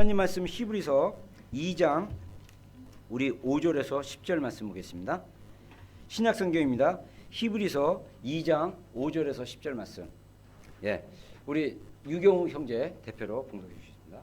하나님 말씀 히브리서 2장 우리 5절에서 10절 말씀 보겠습니다. 신약 성경입니다. 히브리서 2장 5절에서 10절 말씀. 예, 우리 유경우 형제 대표로 봉독해 주십니다.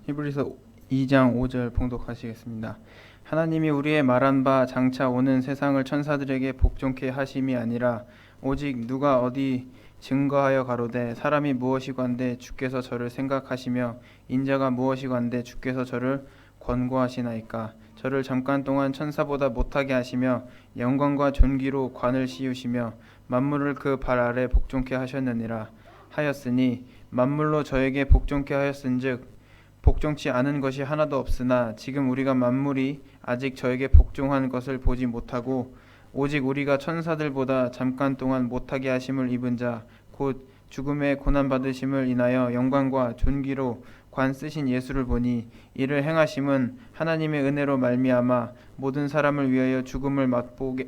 히브리서 2장 5절 봉독하시겠습니다. 하나님이 우리의 말한 바 장차 오는 세상을 천사들에게 복종케 하심이 아니라 오직 누가 어디 증거하여 가로되 사람이 무엇이건대 주께서 저를 생각하시며 인자가 무엇이건대 주께서 저를 권고하시나이까. 저를 잠깐 동안 천사보다 못하게 하시며 영광과 존귀로 관을 씌우시며 만물을 그 발 아래 복종케 하셨느니라 하였으니 만물로 저에게 복종케 하였은즉 복종치 않은 것이 하나도 없으나 지금 우리가 만물이 아직 저에게 복종한 것을 보지 못하고 오직 우리가 천사들보다 잠깐 동안 못하게 하심을 입은 자 곧 죽음의 고난 받으심을 인하여 영광과 존귀로 관 쓰신 예수를 보니 이를 행하심은 하나님의 은혜로 말미암아 모든 사람을 위하여 죽음을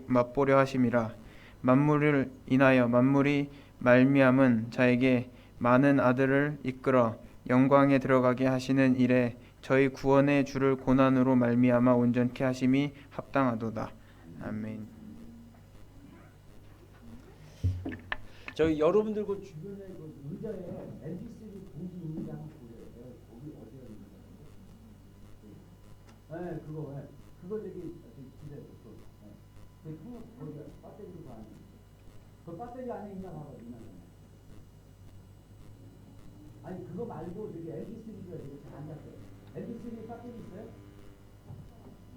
맛보려 하심이라. 만물을 인하여 만물이 말미암은 자에게 많은 아들을 이끌어 영광에 들어가게 하시는 일에 저희 구원의 주를 고난으로 말미암아 온전케 하심이 합당하도다. 아멘. 저희 여러분들 그 주변에 그 의자에 MP3 공기 있는지 한번 보세요. 거기 어디가 있는지. 네, 그거 저기 집에 그 거기가 배터리도 안에. 그 배터리 안에 있나 봐요. 아니 그거 말고 저기 MP3가 이렇게 안 잡혀요. MP3 배터리 있어요?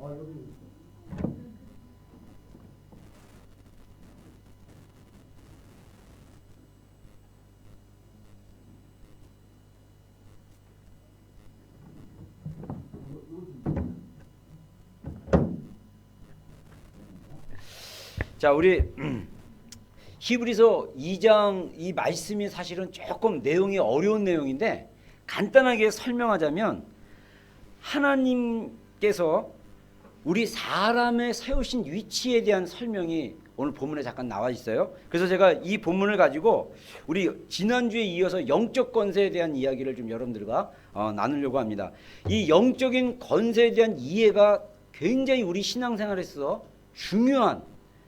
여기 있어. 자, 우리 히브리서 2장 이 말씀이 사실은 조금 내용이 어려운 내용인데 간단하게 설명하자면 하나님께서 우리 사람의 세우신 위치에 대한 설명이 오늘 본문에 잠깐 나와 있어요. 그래서 제가 이 본문을 가지고 우리 지난주에 이어서 영적 권세에 대한 이야기를 좀 여러분들과 나누려고 합니다. 이 영적인 권세에 대한 이해가 굉장히 우리 신앙생활에서 중요한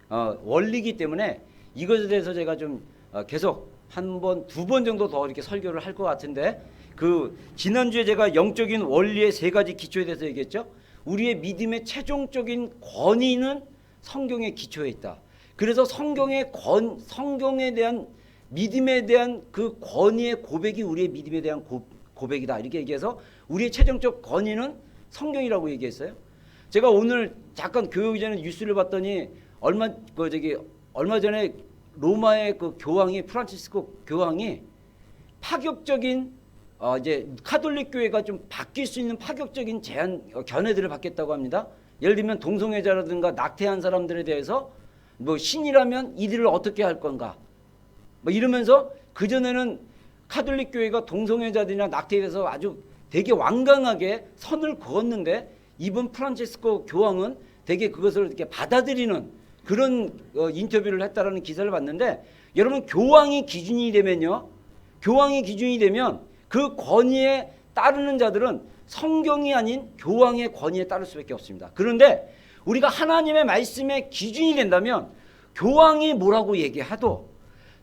원리이기 때문에 이것에 대해서 제가 좀 계속 한 번, 두 번 정도 더 이렇게 설교를 할 것 같은데 그 지난주에 제가 영적인 원리의 세 가지 기초에 대해서 얘기했죠. 우리의 믿음의 최종적인 권위는 성경의 기초에 있다. 그래서 성경에 대한 믿음에 대한 그 권위의 고백이 우리의 믿음에 대한 고백이다. 이렇게 얘기해서 우리의 최종적 권위는 성경이라고 얘기했어요. 제가 오늘 잠깐 교회 오기 전에 뉴스를 봤더니 얼마 전에 로마의 그 교황이 프란치스코 교황이 파격적인 이제 카톨릭 교회가 좀 바뀔 수 있는 파격적인 견해들을 받겠다고 합니다. 예를 들면 동성애자라든가 낙태한 사람들에 대해서 뭐 신이라면 이들을 어떻게 할 건가 뭐 이러면서 그전에는 카톨릭 교회가 동성애자들이나 낙태에 대해서 아주 되게 완강하게 선을 그었는데 이번 프란치스코 교황은 되게 그것을 이렇게 받아들이는 그런 인터뷰를 했다라는 기사를 봤는데 여러분 교황이 기준이 되면 그 권위에 따르는 자들은 성경이 아닌 교황의 권위에 따를 수밖에 없습니다. 그런데 우리가 하나님의 말씀의 기준이 된다면 교황이 뭐라고 얘기해도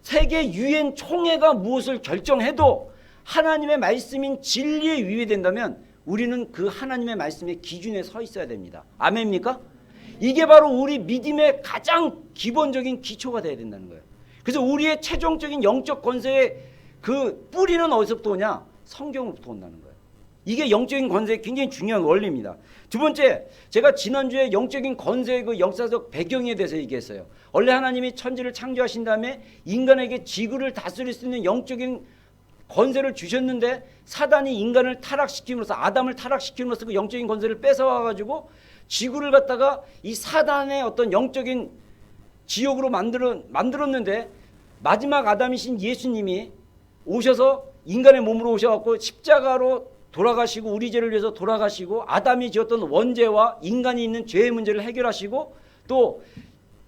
세계 유엔 총회가 무엇을 결정해도 하나님의 말씀인 진리에 위배된다면 우리는 그 하나님의 말씀의 기준에 서 있어야 됩니다. 아멘입니까? 이게 바로 우리 믿음의 가장 기본적인 기초가 돼야 된다는 거예요. 그래서 우리의 최종적인 영적 권세의 그 뿌리는 어디서부터 오냐? 성경으로부터 온다는 거예요. 이게 영적인 권세의 굉장히 중요한 원리입니다. 두 번째, 제가 지난주에 영적인 권세의 그 역사적 배경에 대해서 얘기했어요. 원래 하나님이 천지를 창조하신 다음에 인간에게 지구를 다스릴 수 있는 영적인 권세를 주셨는데 사단이 인간을 타락시킴으로써 아담을 타락시킴으로써 그 영적인 권세를 뺏어와가지고 지구를 갖다가 이 사단의 어떤 영적인 지옥으로 만들었는데 마지막 아담이신 예수님이 오셔서 인간의 몸으로 오셔갖고 십자가로 돌아가시고 우리 죄를 위해서 돌아가시고 아담이 지었던 원죄와 인간이 있는 죄의 문제를 해결하시고 또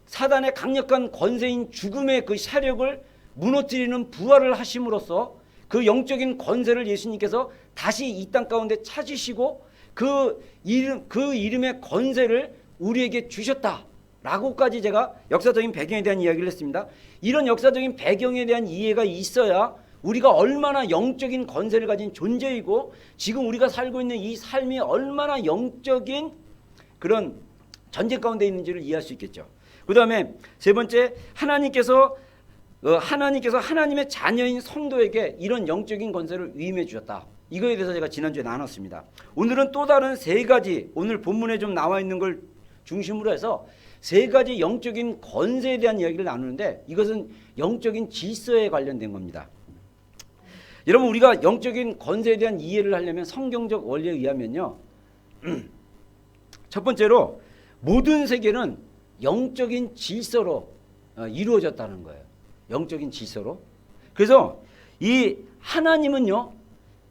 사단의 강력한 권세인 죽음의 그 세력을 무너뜨리는 부활을 하심으로써 그 영적인 권세를 예수님께서 다시 이 땅 가운데 찾으시고 그 이름의 권세를 우리에게 주셨다라고까지 제가 역사적인 배경에 대한 이야기를 했습니다. 이런 역사적인 배경에 대한 이해가 있어야 우리가 얼마나 영적인 권세를 가진 존재이고 지금 우리가 살고 있는 이 삶이 얼마나 영적인 그런 전쟁 가운데 있는지를 이해할 수 있겠죠. 그 다음에 세 번째, 하나님께서 하나님의 자녀인 성도에게 이런 영적인 권세를 위임해 주셨다. 이거에 대해서 제가 지난주에 나눴습니다. 오늘은 또 다른 세 가지, 오늘 본문에 좀 나와 있는 걸 중심으로 해서 세 가지 영적인 권세에 대한 이야기를 나누는데 이것은 영적인 질서에 관련된 겁니다. 여러분, 우리가 영적인 권세에 대한 이해를 하려면 성경적 원리에 의하면요, 첫 번째로 모든 세계는 영적인 질서로 이루어졌다는 거예요. 영적인 질서로. 그래서 이 하나님은요,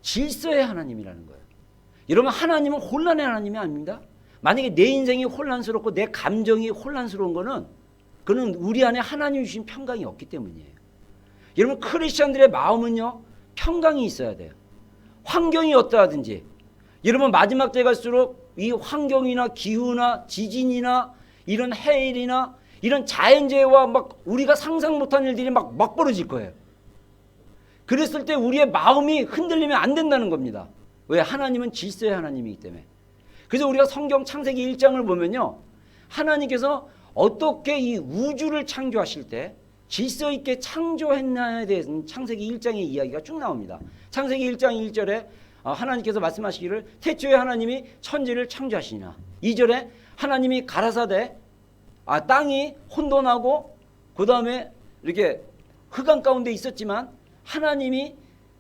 질서의 하나님이라는 거예요. 여러분, 하나님은 혼란의 하나님이 아닙니다. 만약에 내 인생이 혼란스럽고 내 감정이 혼란스러운 거는 그는 우리 안에 하나님 주신 평강이 없기 때문이에요. 여러분, 크리스천들의 마음은요, 평강이 있어야 돼요. 환경이 어떠하든지. 여러분, 마지막 때 갈수록 이 환경이나 기후나 지진이나 이런 해일이나 이런 자연재해와 막 우리가 상상 못한 일들이 막 벌어질 거예요. 그랬을 때 우리의 마음이 흔들리면 안 된다는 겁니다. 왜? 하나님은 질서의 하나님이기 때문에. 그래서 우리가 성경 창세기 1장을 보면요, 하나님께서 어떻게 이 우주를 창조하실 때 질서 있게 창조했나에 대해서는 창세기 1장의 이야기가 쭉 나옵니다. 창세기 1장 1절에 하나님께서 말씀하시기를 태초에 하나님이 천지를 창조하시니라. 2절에 하나님이 가라사대 땅이 혼돈하고 그 다음에 이렇게 흑암 가운데 있었지만 하나님이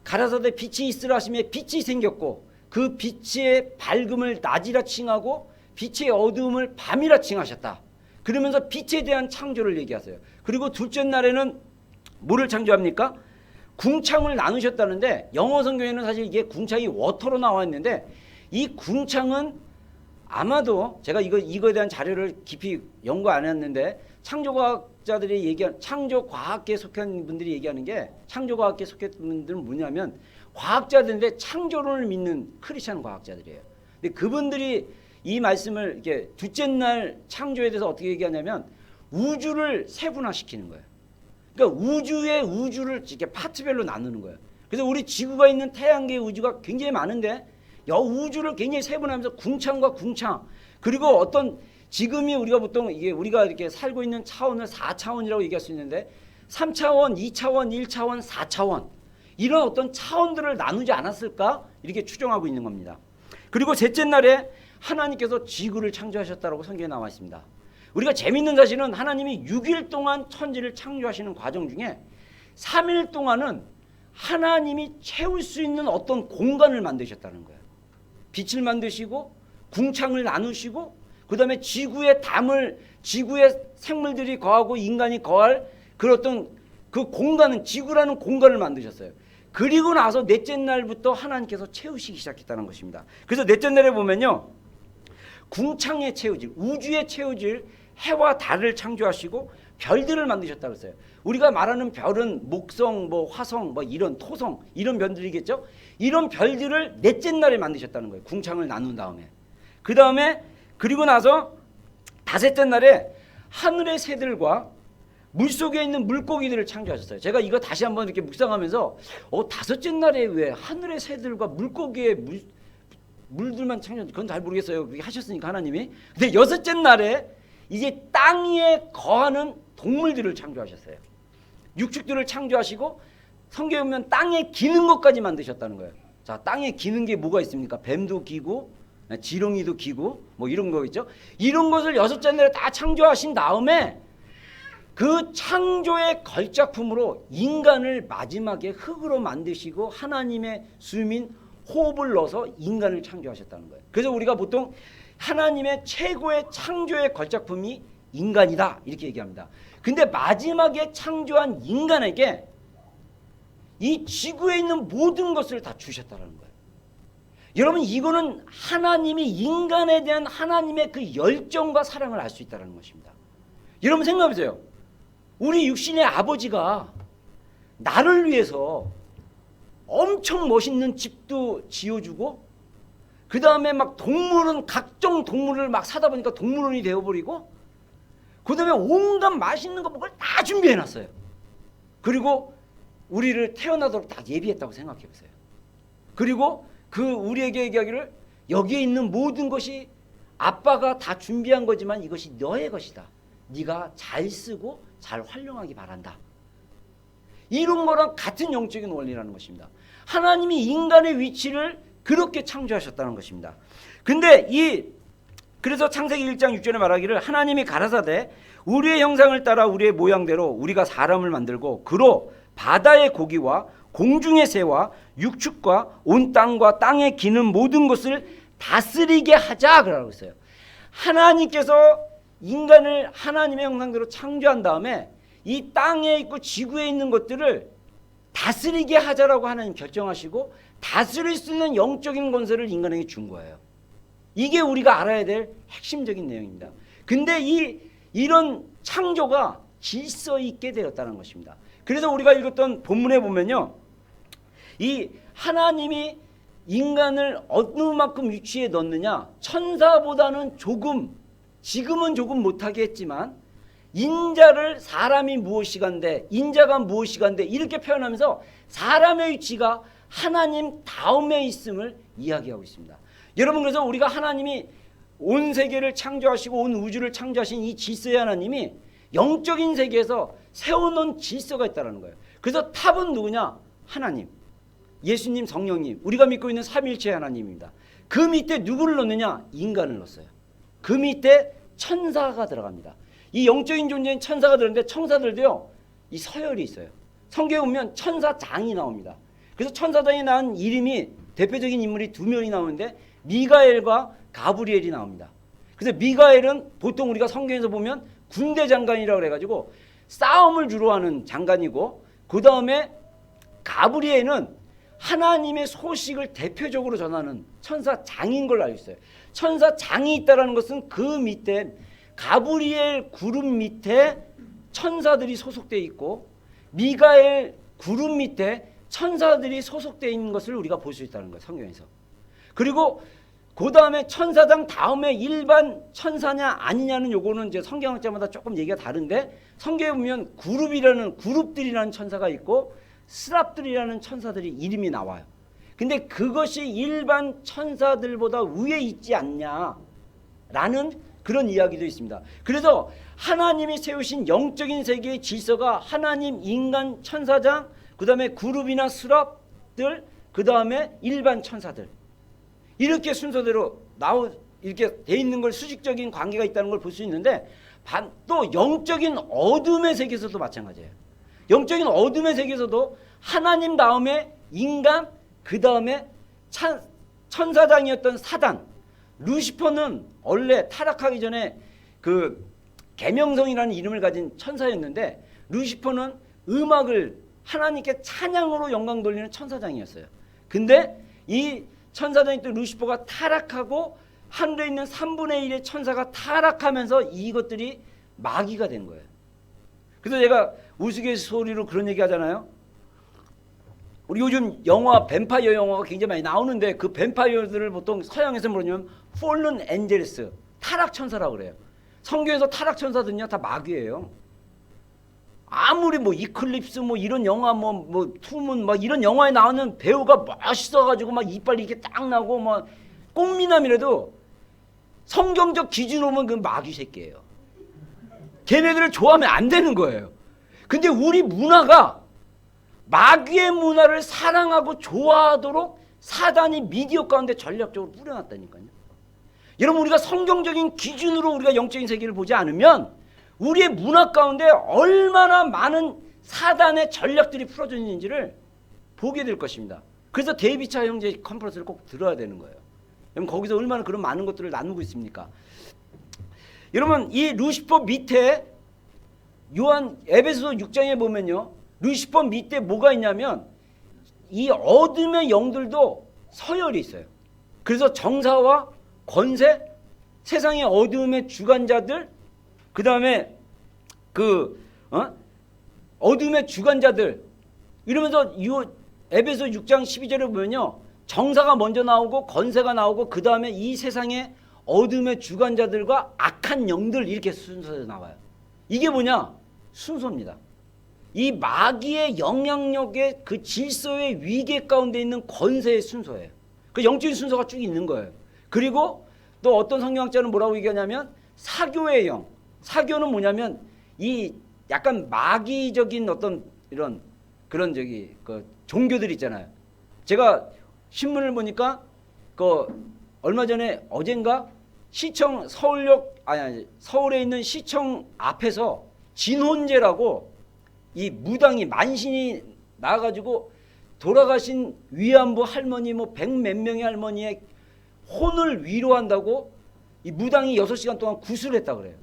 가라사대 빛이 있으라 하시며 빛이 생겼고 그 빛의 밝음을 낮이라 칭하고 빛의 어두움을 밤이라 칭하셨다. 그러면서 빛에 대한 창조를 얘기하세요. 그리고 둘째 날에는 뭐를 창조합니까? 궁창을 나누셨다는데 영어 성경에는 사실 이게 궁창이 워터로 나와 있는데 이 궁창은 아마도 제가 이거에 대한 자료를 깊이 연구 안 했는데 창조과학자들이 얘기한 창조과학계에 속한 분들이 얘기하는 게 창조과학계에 속한 분들은 뭐냐면 과학자들인데 창조론을 믿는 크리스천 과학자들이에요. 근데 그분들이 이 말씀을 이렇게 둘째 날 창조에 대해서 어떻게 얘기하냐면 우주를 세분화시키는 거예요. 그러니까 우주를 이렇게 파트별로 나누는 거예요. 그래서 우리 지구가 있는 태양계의 우주가 굉장히 많은데 우주를 굉장히 세분화하면서 궁창과 궁창 그리고 어떤 지금이 우리가 보통 이게 우리가 이렇게 살고 있는 차원을 4차원이라고 얘기할 수 있는데 3차원, 2차원, 1차원, 4차원 이런 어떤 차원들을 나누지 않았을까 이렇게 추정하고 있는 겁니다. 그리고 셋째 날에 하나님께서 지구를 창조하셨다고 성경에 나와 있습니다. 우리가 재밌는 사실은 하나님이 6일 동안 천지를 창조하시는 과정 중에 3일 동안은 하나님이 채울 수 있는 어떤 공간을 만드셨다는 거예요. 빛을 만드시고 궁창을 나누시고 그 다음에 지구의 생물들이 거하고 인간이 거할 그 어떤 그 공간은 지구라는 공간을 만드셨어요. 그리고 나서 넷째 날부터 하나님께서 채우시기 시작했다는 것입니다. 그래서 넷째 날에 보면요, 궁창에 채워질 우주에 채워질 해와 달을 창조하시고 별들을 만드셨다고 했어요. 우리가 말하는 별은 목성, 화성, 이런 토성 이런 별들이겠죠. 이런 별들을 넷째 날에 만드셨다는 거예요. 궁창을 나눈 다음에. 그 다음에 그리고 나서 다섯째 날에 하늘의 새들과 물속에 있는 물고기들을 창조하셨어요. 제가 이거 다시 한번 이렇게 묵상하면서 다섯째 날에 왜 하늘의 새들과 물고기의 물들만 창조, 그건 잘 모르겠어요. 그렇게 하셨으니까 하나님이. 근데 여섯째 날에 이제 땅에 거하는 동물들을 창조하셨어요. 육축들을 창조하시고 성경에 보면 땅에 기는 것까지 만드셨다는 거예요. 자, 땅에 기는 게 뭐가 있습니까? 뱀도 기고 지렁이도 기고 이런 거겠죠. 이런 것을 여섯째 날에 다 창조하신 다음에 그 창조의 걸작품으로 인간을 마지막에 흙으로 만드시고 하나님의 숨인 호흡을 넣어서 인간을 창조하셨다는 거예요. 그래서 우리가 보통 하나님의 최고의 창조의 걸작품이 인간이다 이렇게 얘기합니다. 근데 마지막에 창조한 인간에게 이 지구에 있는 모든 것을 다 주셨다는 거예요. 여러분, 이거는 하나님이 인간에 대한 하나님의 그 열정과 사랑을 알 수 있다는 것입니다. 여러분 생각해보세요. 우리 육신의 아버지가 나를 위해서 엄청 멋있는 집도 지어주고 그 다음에 막 동물은 각종 동물을 막 사다 보니까 동물원이 되어버리고 그 다음에 온갖 맛있는 거 먹을 다 준비해놨어요. 그리고 우리를 태어나도록 다 예비했다고 생각해보세요. 그리고 그 우리에게 얘기하기를 여기에 있는 모든 것이 아빠가 다 준비한 거지만 이것이 너의 것이다. 네가 잘 쓰고 잘 활용하기 바란다. 이런 거랑 같은 영적인 원리라는 것입니다. 하나님이 인간의 위치를 그렇게 창조하셨다는 것입니다. 근데 그래서 창세기 1장 6절에 말하기를 하나님이 가라사대 우리의 형상을 따라 우리의 모양대로 우리가 사람을 만들고 그로 바다의 고기와 공중의 새와 육축과 온 땅과 땅에 기는 모든 것을 다스리게 하자 그러고 있어요. 하나님께서 인간을 하나님의 형상대로 창조한 다음에 이 땅에 있고 지구에 있는 것들을 다스리게 하자라고 하나님 결정하시고 다스릴 수 있는 영적인 권세를 인간에게 준 거예요. 이게 우리가 알아야 될 핵심적인 내용입니다. 근데 이런 창조가 질서 있게 되었다는 것입니다. 그래서 우리가 읽었던 본문에 보면요, 이 하나님이 인간을 어느 만큼 위치에 넣느냐, 천사보다는 지금은 조금 못하게 했지만 인자를 사람이 무엇이간데 인자가 무엇이간데 이렇게 표현하면서 사람의 위치가 하나님 다음에 있음을 이야기하고 있습니다. 여러분, 그래서 우리가 하나님이 온 세계를 창조하시고 온 우주를 창조하신 이 질서의 하나님이 영적인 세계에서 세워놓은 질서가 있다는 거예요. 그래서 탑은 누구냐? 하나님, 예수님, 성령님, 우리가 믿고 있는 삼위일체 하나님입니다. 그 밑에 누구를 넣느냐? 인간을 넣었어요. 그 밑에 천사가 들어갑니다. 이 영적인 존재인 천사가 들어가는데 천사들도요, 이 서열이 있어요. 성경에 보면 천사장이 나옵니다. 그래서 천사장이 낳은 이름이 대표적인 인물이 두 명이 나오는데 미가엘과 가브리엘이 나옵니다. 그래서 미가엘은 보통 우리가 성경에서 보면 군대 장관이라고 그래가지고 싸움을 주로 하는 장관이고, 그 다음에 가브리엘은 하나님의 소식을 대표적으로 전하는 천사장인 걸로 알고 있어요. 천사장이 있다는 것은 그 밑에 가브리엘 그룹 밑에 천사들이 소속되어 있고 미가엘 그룹 밑에 천사들이 소속되어 있는 것을 우리가 볼 수 있다는 거예요, 성경에서. 그리고 그 다음에 천사장 다음에 일반 천사냐 아니냐는 요거는 이제 성경학자마다 조금 얘기가 다른데, 성경에 보면 그룹들이라는 천사가 있고 스랍들이라는 천사들이 이름이 나와요. 근데 그것이 일반 천사들보다 위에 있지 않냐라는 그런 이야기도 있습니다. 그래서 하나님이 세우신 영적인 세계의 질서가 하나님, 인간, 천사장, 그 다음에 그룹이나 스랍들, 그 다음에 일반 천사들, 이렇게 순서대로 이렇게 돼 있는 걸, 수직적인 관계가 있다는 걸 볼 수 있는데, 또 영적인 어둠의 세계에서도 마찬가지예요. 영적인 어둠의 세계에서도 하나님 다음에 인간, 그 다음에 천사장이었던 사단, 루시퍼는 원래 타락하기 전에 그 계명성이라는 이름을 가진 천사였는데, 루시퍼는 음악을 하나님께 찬양으로 영광 돌리는 천사장이었어요. 근데 이 천사장이 또 루시퍼가 타락하고 하늘에 있는 3분의 1의 천사가 타락하면서 이것들이 마귀가 된 거예요. 그래서 제가 우스갯소리로 그런 얘기 하잖아요. 우리 요즘 영화, 뱀파이어 영화가 굉장히 많이 나오는데 그 뱀파이어들을 보통 서양에서 뭐냐면 폴른 엔젤스, 타락 천사라고 그래요. 성경에서 타락 천사들은요 다 마귀예요. 아무리 뭐 이클립스 뭐 이런 영화 뭐 투문 막 이런 영화에 나오는 배우가 멋있어가지고 막 이빨 이렇게 딱 나고 막 꽃미남이라도 성경적 기준으로 보면 그 마귀 새끼예요. 걔네들을 좋아하면 안 되는 거예요. 근데 우리 문화가 마귀의 문화를 사랑하고 좋아하도록 사단이 미디어 가운데 전략적으로 뿌려놨다니까요. 여러분, 우리가 성경적인 기준으로 우리가 영적인 세계를 보지 않으면 우리의 문화 가운데 얼마나 많은 사단의 전략들이 풀어져 있는지를 보게 될 것입니다. 그래서 데이비차 형제 컨퍼런스를 꼭 들어야 되는 거예요. 여러분, 거기서 얼마나 그런 많은 것들을 나누고 있습니까? 여러분, 이 루시퍼 밑에 에베소서 6장에 보면요, 루시퍼 밑에 뭐가 있냐면 이 어둠의 영들도 서열이 있어요. 그래서 정사와 권세, 세상의 어둠의 주관자들, 그 다음에 그 어둠의 주관자들 이러면서 에베소 6장 12절에 보면요, 정사가 먼저 나오고 건세가 나오고 그 다음에 이 세상의 어둠의 주관자들과 악한 영들 이렇게 순서로 나와요. 이게 뭐냐? 순서입니다. 이 마귀의 영향력의 그 질서의 위계 가운데 있는 건세의 순서예요. 그 영적인 순서가 쭉 있는 거예요. 그리고 또 어떤 성경학자는 뭐라고 얘기하냐면 사교의 영. 사교는 뭐냐면 이 약간 마귀적인 어떤 이런 그런 그 종교들 있잖아요. 제가 신문을 보니까 그 얼마 전에 어젠가 시청 서울에 있는 시청 앞에서 진혼제라고 이 무당이 만신이 나와가지고 돌아가신 위안부 할머니 뭐 100몇 명의 할머니의 혼을 위로한다고 이 무당이 6시간 동안 구슬했다 그래요.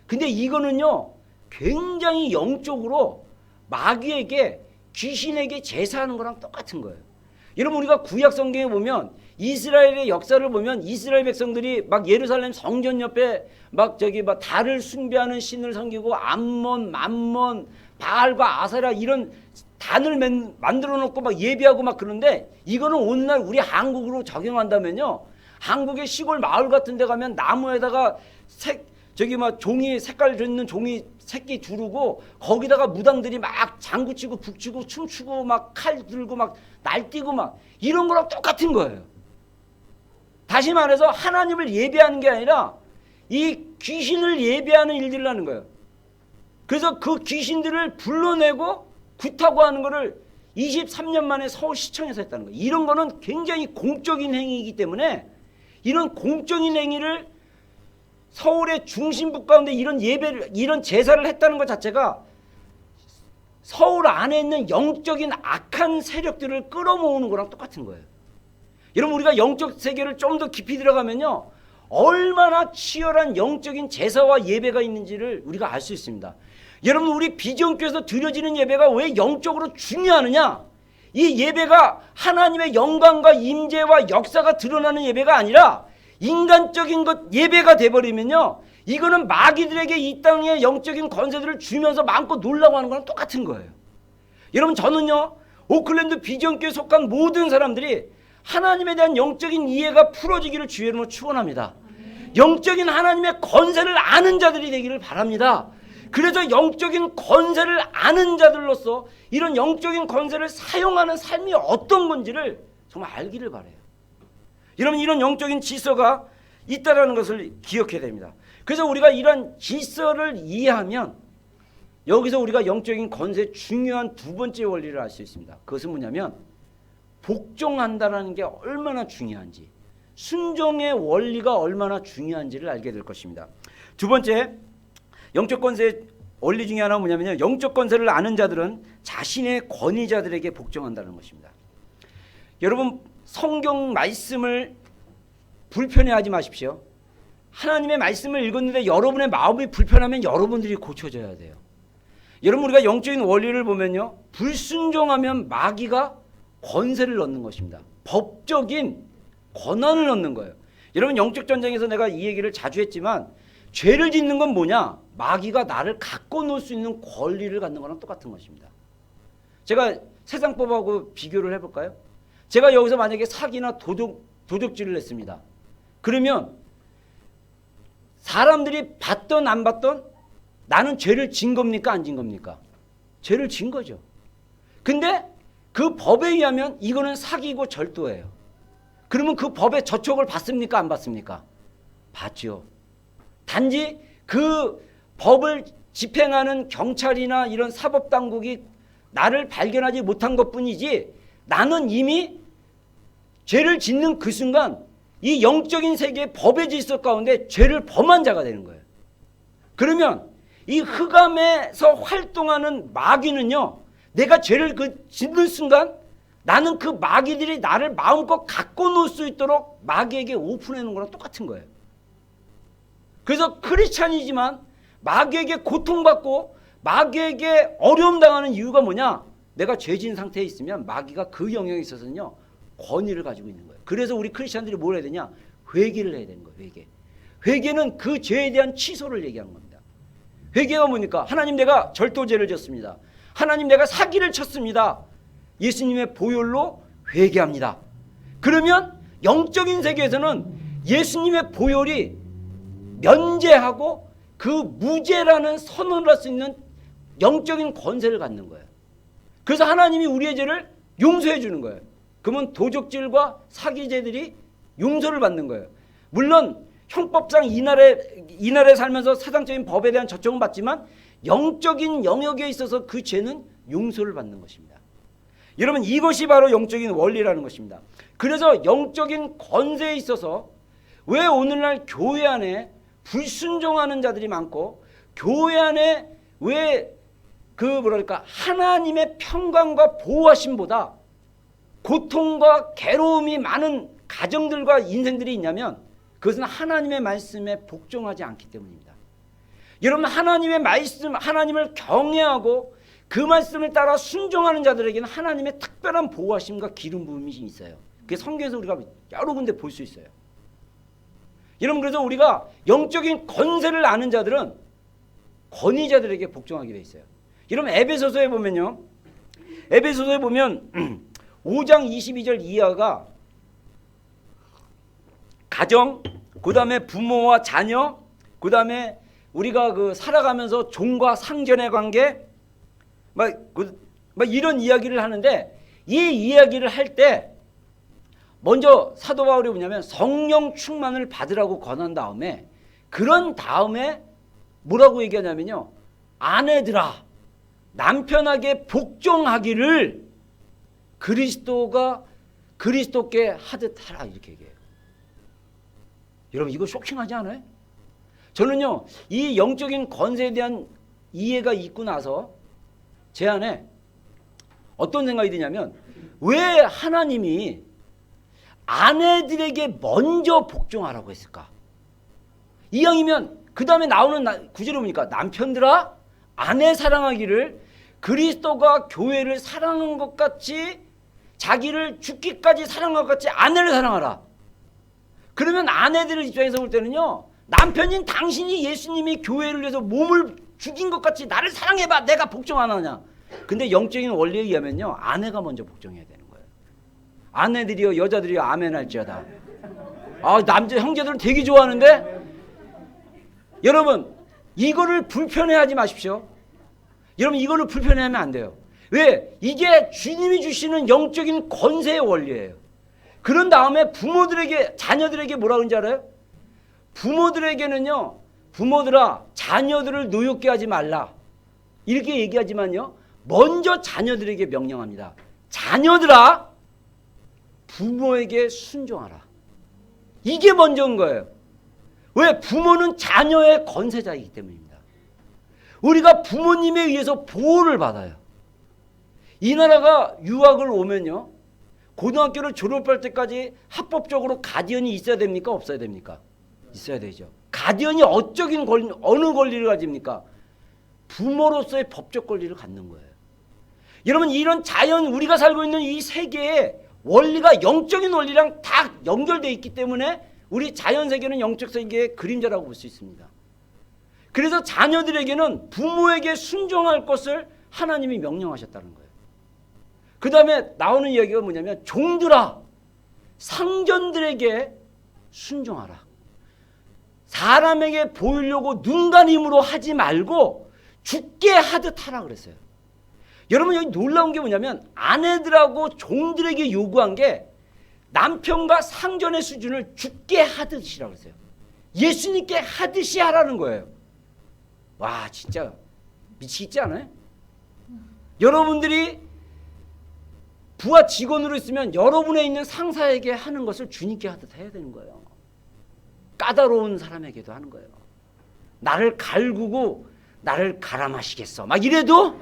근데 이거는요 굉장히 영적으로 마귀에게 귀신에게 제사하는 거랑 똑같은 거예요. 여러분 우리가 구약 성경에 보면 이스라엘의 역사를 보면 이스라엘 백성들이 막 예루살렘 성전 옆에 막 달을 숭배하는 신을 섬기고 암몬, 맘몬, 바알과 아세라 이런 단을 만들어 놓고 막 예배하고 막 그러는데 이거는 오늘날 우리 한국으로 적용한다면요, 한국의 시골 마을 같은 데 가면 나무에다가 종이 색깔 있는 종이 새끼 두르고 거기다가 무당들이 막 장구치고 북치고 춤추고 막 칼 들고 막 날뛰고 막 이런 거랑 똑같은 거예요. 다시 말해서 하나님을 예배하는 게 아니라 이 귀신을 예배하는 일들을 하는 거예요. 그래서 그 귀신들을 불러내고 굿하고 하는 거를 23년 만에 서울시청에서 했다는 거예요. 이런 거는 굉장히 공적인 행위이기 때문에 이런 공적인 행위를 서울의 중심부 가운데 이런 예배를, 이런 제사를 했다는 것 자체가 서울 안에 있는 영적인 악한 세력들을 끌어모으는 거랑 똑같은 거예요. 여러분 우리가 영적 세계를 좀 더 깊이 들어가면요 얼마나 치열한 영적인 제사와 예배가 있는지를 우리가 알 수 있습니다. 여러분 우리 비전교에서 드려지는 예배가 왜 영적으로 중요하느냐? 이 예배가 하나님의 영광과 임재와 역사가 드러나는 예배가 아니라 인간적인 것 예배가 돼버리면요 이거는 마귀들에게 이 땅의 영적인 권세들을 주면서 마음껏 놀라고 하는 거랑 똑같은 거예요. 여러분 저는요 오클랜드 비전교에 속한 모든 사람들이 하나님에 대한 영적인 이해가 풀어지기를 주의 이름으로 축원합니다. 영적인 하나님의 권세를 아는 자들이 되기를 바랍니다. 그래서 영적인 권세를 아는 자들로서 이런 영적인 권세를 사용하는 삶이 어떤 건지를 정말 알기를 바라요. 여러분 이런 영적인 질서가 있다라는 것을 기억해야 됩니다. 그래서 우리가 이런 질서를 이해하면 여기서 우리가 영적인 권세의 중요한 두 번째 원리를 알 수 있습니다. 그것은 뭐냐면 복종한다라는 게 얼마나 중요한지, 순종의 원리가 얼마나 중요한지를 알게 될 것입니다. 두 번째 영적 권세의 원리 중에 하나가 뭐냐면요, 영적 권세를 아는 자들은 자신의 권위자들에게 복종한다는 것입니다. 여러분 성경 말씀을 불편해하지 마십시오. 하나님의 말씀을 읽었는데 여러분의 마음이 불편하면 여러분들이 고쳐져야 돼요. 여러분 우리가 영적인 원리를 보면요, 불순종하면 마귀가 권세를 넣는 것입니다. 법적인 권한을 넣는 거예요. 여러분 영적 전쟁에서 내가 이 얘기를 자주 했지만 죄를 짓는 건 뭐냐? 마귀가 나를 갖고 놀 수 있는 권리를 갖는 거랑 똑같은 것입니다. 제가 세상법하고 비교를 해볼까요? 제가 여기서 만약에 사기나 도둑질을 했습니다. 그러면 사람들이 봤던 안 봤던 나는 죄를 진 겁니까 안 진 겁니까? 죄를 진 거죠. 근데 그 법에 의하면 이거는 사기고 절도예요. 그러면 그 법의 저촉을 받습니까 안 받습니까? 받죠. 단지 그 법을 집행하는 경찰이나 이런 사법당국이 나를 발견하지 못한 것뿐이지 나는 이미 죄를 짓는 그 순간 이 영적인 세계의 법의 질서 가운데 죄를 범한 자가 되는 거예요. 그러면 이 흑암에서 활동하는 마귀는요, 내가 죄를 짓는 순간 나는 그 마귀들이 나를 마음껏 갖고 놀 수 있도록 마귀에게 오픈해 놓은 거랑 똑같은 거예요. 그래서 크리스찬이지만 마귀에게 고통받고 마귀에게 어려움 당하는 이유가 뭐냐? 내가 죄진 상태에 있으면 마귀가 그 영역에 있어서는요 권위를 가지고 있는 거예요. 그래서 우리 크리스찬들이 뭘 해야 되냐? 회개를 해야 되는 거예요. 회개는 그 죄에 대한 취소를 얘기하는 겁니다. 회개가 뭡니까? 하나님 내가 절도죄를 졌습니다. 하나님 내가 사기를 쳤습니다. 예수님의 보혈로 회개합니다. 그러면 영적인 세계에서는 예수님의 보혈이 면제하고 그 무죄라는 선언을 할 수 있는 영적인 권세를 갖는 거예요. 그래서 하나님이 우리의 죄를 용서해 주는 거예요. 그러면 도적질과 사기죄들이 용서를 받는 거예요. 물론 형법상 이 나라에 살면서 세상적인 법에 대한 저촉은 받지만 영적인 영역에 있어서 그 죄는 용서를 받는 것입니다. 여러분, 이것이 바로 영적인 원리라는 것입니다. 그래서 영적인 권세에 있어서 왜 오늘날 교회 안에 불순종하는 자들이 많고, 교회 안에 왜 하나님의 평강과 보호하심보다 고통과 괴로움이 많은 가정들과 인생들이 있냐면, 그것은 하나님의 말씀에 복종하지 않기 때문입니다. 여러분, 하나님의 말씀, 하나님을 경외하고 그 말씀을 따라 순종하는 자들에게는 하나님의 특별한 보호하심과 기름 부음이 있어요. 그게 성경에서 우리가 여러 군데 볼 수 있어요. 여러분, 그래서 우리가 영적인 권세를 아는 자들은 권위자들에게 복종하게 돼 있어요. 여러분, 에베소서에 보면요, 에베소서에 보면 5장 22절 이하가 가정, 그 다음에 부모와 자녀, 그 다음에 우리가 살아가면서 종과 상전의 관계, 막 이런 이야기를 하는데, 이 이야기를 할 때 먼저 사도 바울이 뭐냐면 성령 충만을 받으라고 권한 다음에, 그런 다음에 뭐라고 얘기하냐면요, 아내들아 남편에게 복종하기를 그리스도께 하듯 하라, 이렇게 얘기해요. 여러분, 이거 쇼킹하지 않아요? 저는요, 이 영적인 권세에 대한 이해가 있고 나서 제 안에 어떤 생각이 드냐면, 왜 하나님이 아내들에게 먼저 복종하라고 했을까? 이왕이면 그 다음에 나오는 구절이 뭡니까? 남편들아 아내 사랑하기를 그리스도가 교회를 사랑한 것 같이, 자기를 죽기까지 사랑한 것 같이 아내를 사랑하라. 그러면 아내들 입장에서 볼 때는요, 남편인 당신이 예수님이 교회를 위해서 몸을 죽인 것 같이 나를 사랑해봐, 내가 복종 안 하냐. 근데 영적인 원리에 의하면요, 아내가 먼저 복종해야 되는 거예요. 아내들이요, 여자들이요, 아멘 할지어다. 남자 형제들은 되게 좋아하는데, 여러분, 이거를 불편해하지 마십시오. 여러분, 이거를 불편해하면 안 돼요. 왜? 이게 주님이 주시는 영적인 권세의 원리예요. 그런 다음에 부모들에게, 자녀들에게 뭐라 그런지 알아요? 부모들에게는요, 부모들아 자녀들을 노엽게 하지 말라, 이렇게 얘기하지만요, 먼저 자녀들에게 명령합니다. 자녀들아 부모에게 순종하라. 이게 먼저인 거예요. 왜? 부모는 자녀의 권세자이기 때문입니다. 우리가 부모님에 의해서 보호를 받아요. 이 나라가 유학을 오면요, 고등학교를 졸업할 때까지 합법적으로 가디언이 있어야 됩니까? 없어야 됩니까? 있어야 되죠. 가디언이 어느 권리를 가집니까? 부모로서의 법적 권리를 갖는 거예요. 여러분, 이런 우리가 살고 있는 이 세계의 원리가 영적인 원리랑 다 연결되어 있기 때문에 우리 자연세계는 영적 세계의 그림자라고 볼 수 있습니다. 그래서 자녀들에게는 부모에게 순종할 것을 하나님이 명령하셨다는 거예요. 그 다음에 나오는 이야기가 뭐냐면, 종들아 상전들에게 순종하라. 사람에게 보이려고 눈간 힘으로 하지 말고 죽게 하듯 하라 그랬어요. 여러분, 여기 놀라운 게 뭐냐면, 아내들하고 종들에게 요구한 게 남편과 상전의 수준을 죽게 하듯이라고 했어요. 예수님께 하듯이 하라는 거예요. 와, 진짜 미치겠지 않아요? 여러분들이 부하 직원으로 있으면 여러분에 있는 상사에게 하는 것을 주님께 하듯 해야 되는 거예요. 까다로운 사람에게도 하는 거예요. 나를 갈구고 나를 갈아 마시겠어, 막 이래도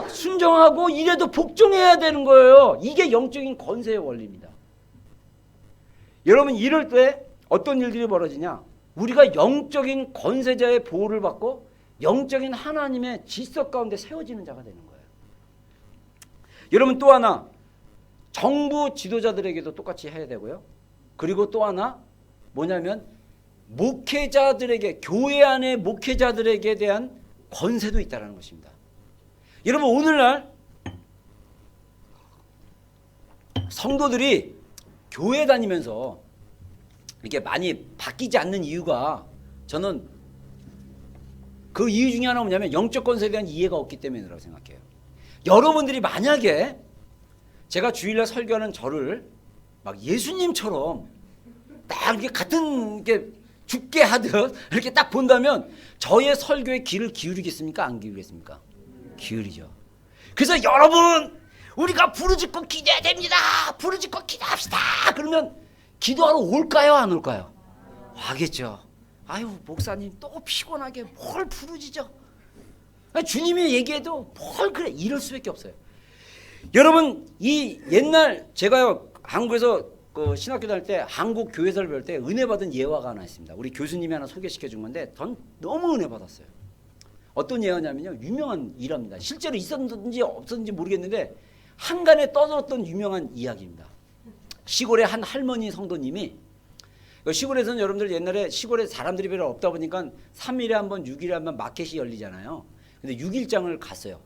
순종하고 이래도 복종해야 되는 거예요. 이게 영적인 권세의 원리입니다. 여러분, 이럴 때 어떤 일들이 벌어지냐? 우리가 영적인 권세자의 보호를 받고 영적인 하나님의 질서 가운데 세워지는 자가 되는 거예요. 여러분, 또 하나, 정부 지도자들에게도 똑같이 해야 되고요. 그리고 또 하나 뭐냐면, 목회자들에게, 교회 안의 목회자들에게 대한 권세도 있다는 것입니다. 여러분, 오늘날 성도들이 교회 다니면서 이렇게 많이 바뀌지 않는 이유가, 저는 그 이유 중에 하나가 뭐냐면 영적 권세에 대한 이해가 없기 때문이라고 생각해요. 여러분들이 만약에 제가 주일날 설교하는 저를 막 예수님처럼 딱 이렇게 같은 게 죽게 하듯 이렇게 딱 본다면 저의 설교에 귀를 기울이겠습니까? 안 기울이겠습니까? 기울이죠. 그래서 여러분, 우리가 부르짖고 기도해야 됩니다. 부르짖고 기도합시다. 그러면 기도하러 올까요? 안 올까요? 와겠죠. 아유, 목사님 또 피곤하게 뭘 부르짖어. 주님이 얘기해도 뭘 그래, 이럴 수밖에 없어요. 여러분, 이 옛날 제가요 한국에서 그 신학교 다닐 때 한국 교회사를 배울 때 은혜 받은 예화가 하나 있습니다. 우리 교수님이 하나 소개시켜 준 건데 전 너무 은혜 받았어요. 어떤 예화냐면요, 유명한 일화입니다. 실제로 있었는지 없었는지 모르겠는데 한간에 떠들었던 유명한 이야기입니다. 시골에 한 할머니 성도님이, 시골에서는 여러분들 옛날에 시골에 사람들이 별로 없다 보니까 3일에 한 번, 6일에 한 번 마켓이 열리잖아요. 근데 6일장을 갔어요.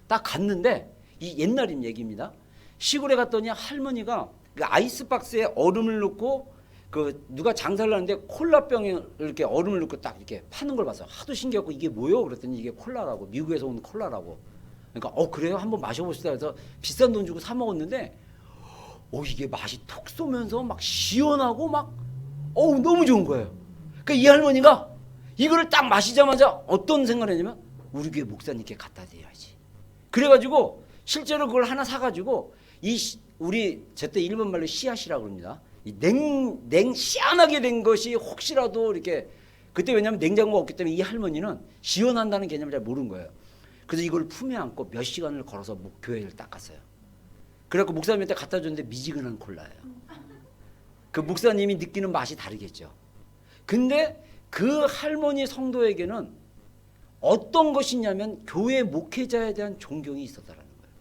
딱 갔는데, 이 옛날 얘기입니다. 시골에 갔더니 할머니가 그 아이스박스에 얼음을 넣고, 그 누가 장사를 하는데 콜라병에 이렇게 얼음을 넣고 딱 이렇게 파는 걸 봤어요. 하도 신기하고 이게 뭐요? 그랬더니 이게 콜라라고, 미국에서 온 콜라라고. 그러니까 그래요? 한번 마셔봅시다. 그래서 비싼 돈 주고 사 먹었는데, 이게 맛이 톡 쏘면서 막 시원하고 막 너무 좋은 거예요. 그러니까 이 할머니가 이거를 딱 마시자마자 어떤 생각을 했냐면, 우리 교회 목사님께 갖다 드려야지. 그래가지고 실제로 그걸 하나 사가지고 우리 제때 일본 말로 씨앗이라고 합니다. 이 시원하게 된 것이 혹시라도 이렇게, 그때 왜냐면 냉장고가 없기 때문에 이 할머니는 시원한다는 개념을 잘 모르는 거예요. 그래서 이걸 품에 안고 몇 시간을 걸어서 교회를 닦았어요. 그래갖고 목사님한테 갖다 줬는데 미지근한 콜라예요. 그 목사님이 느끼는 맛이 다르겠죠. 근데 그 할머니 성도에게는 어떤 것이냐면 교회 목회자에 대한 존경이 있었다라는 거예요.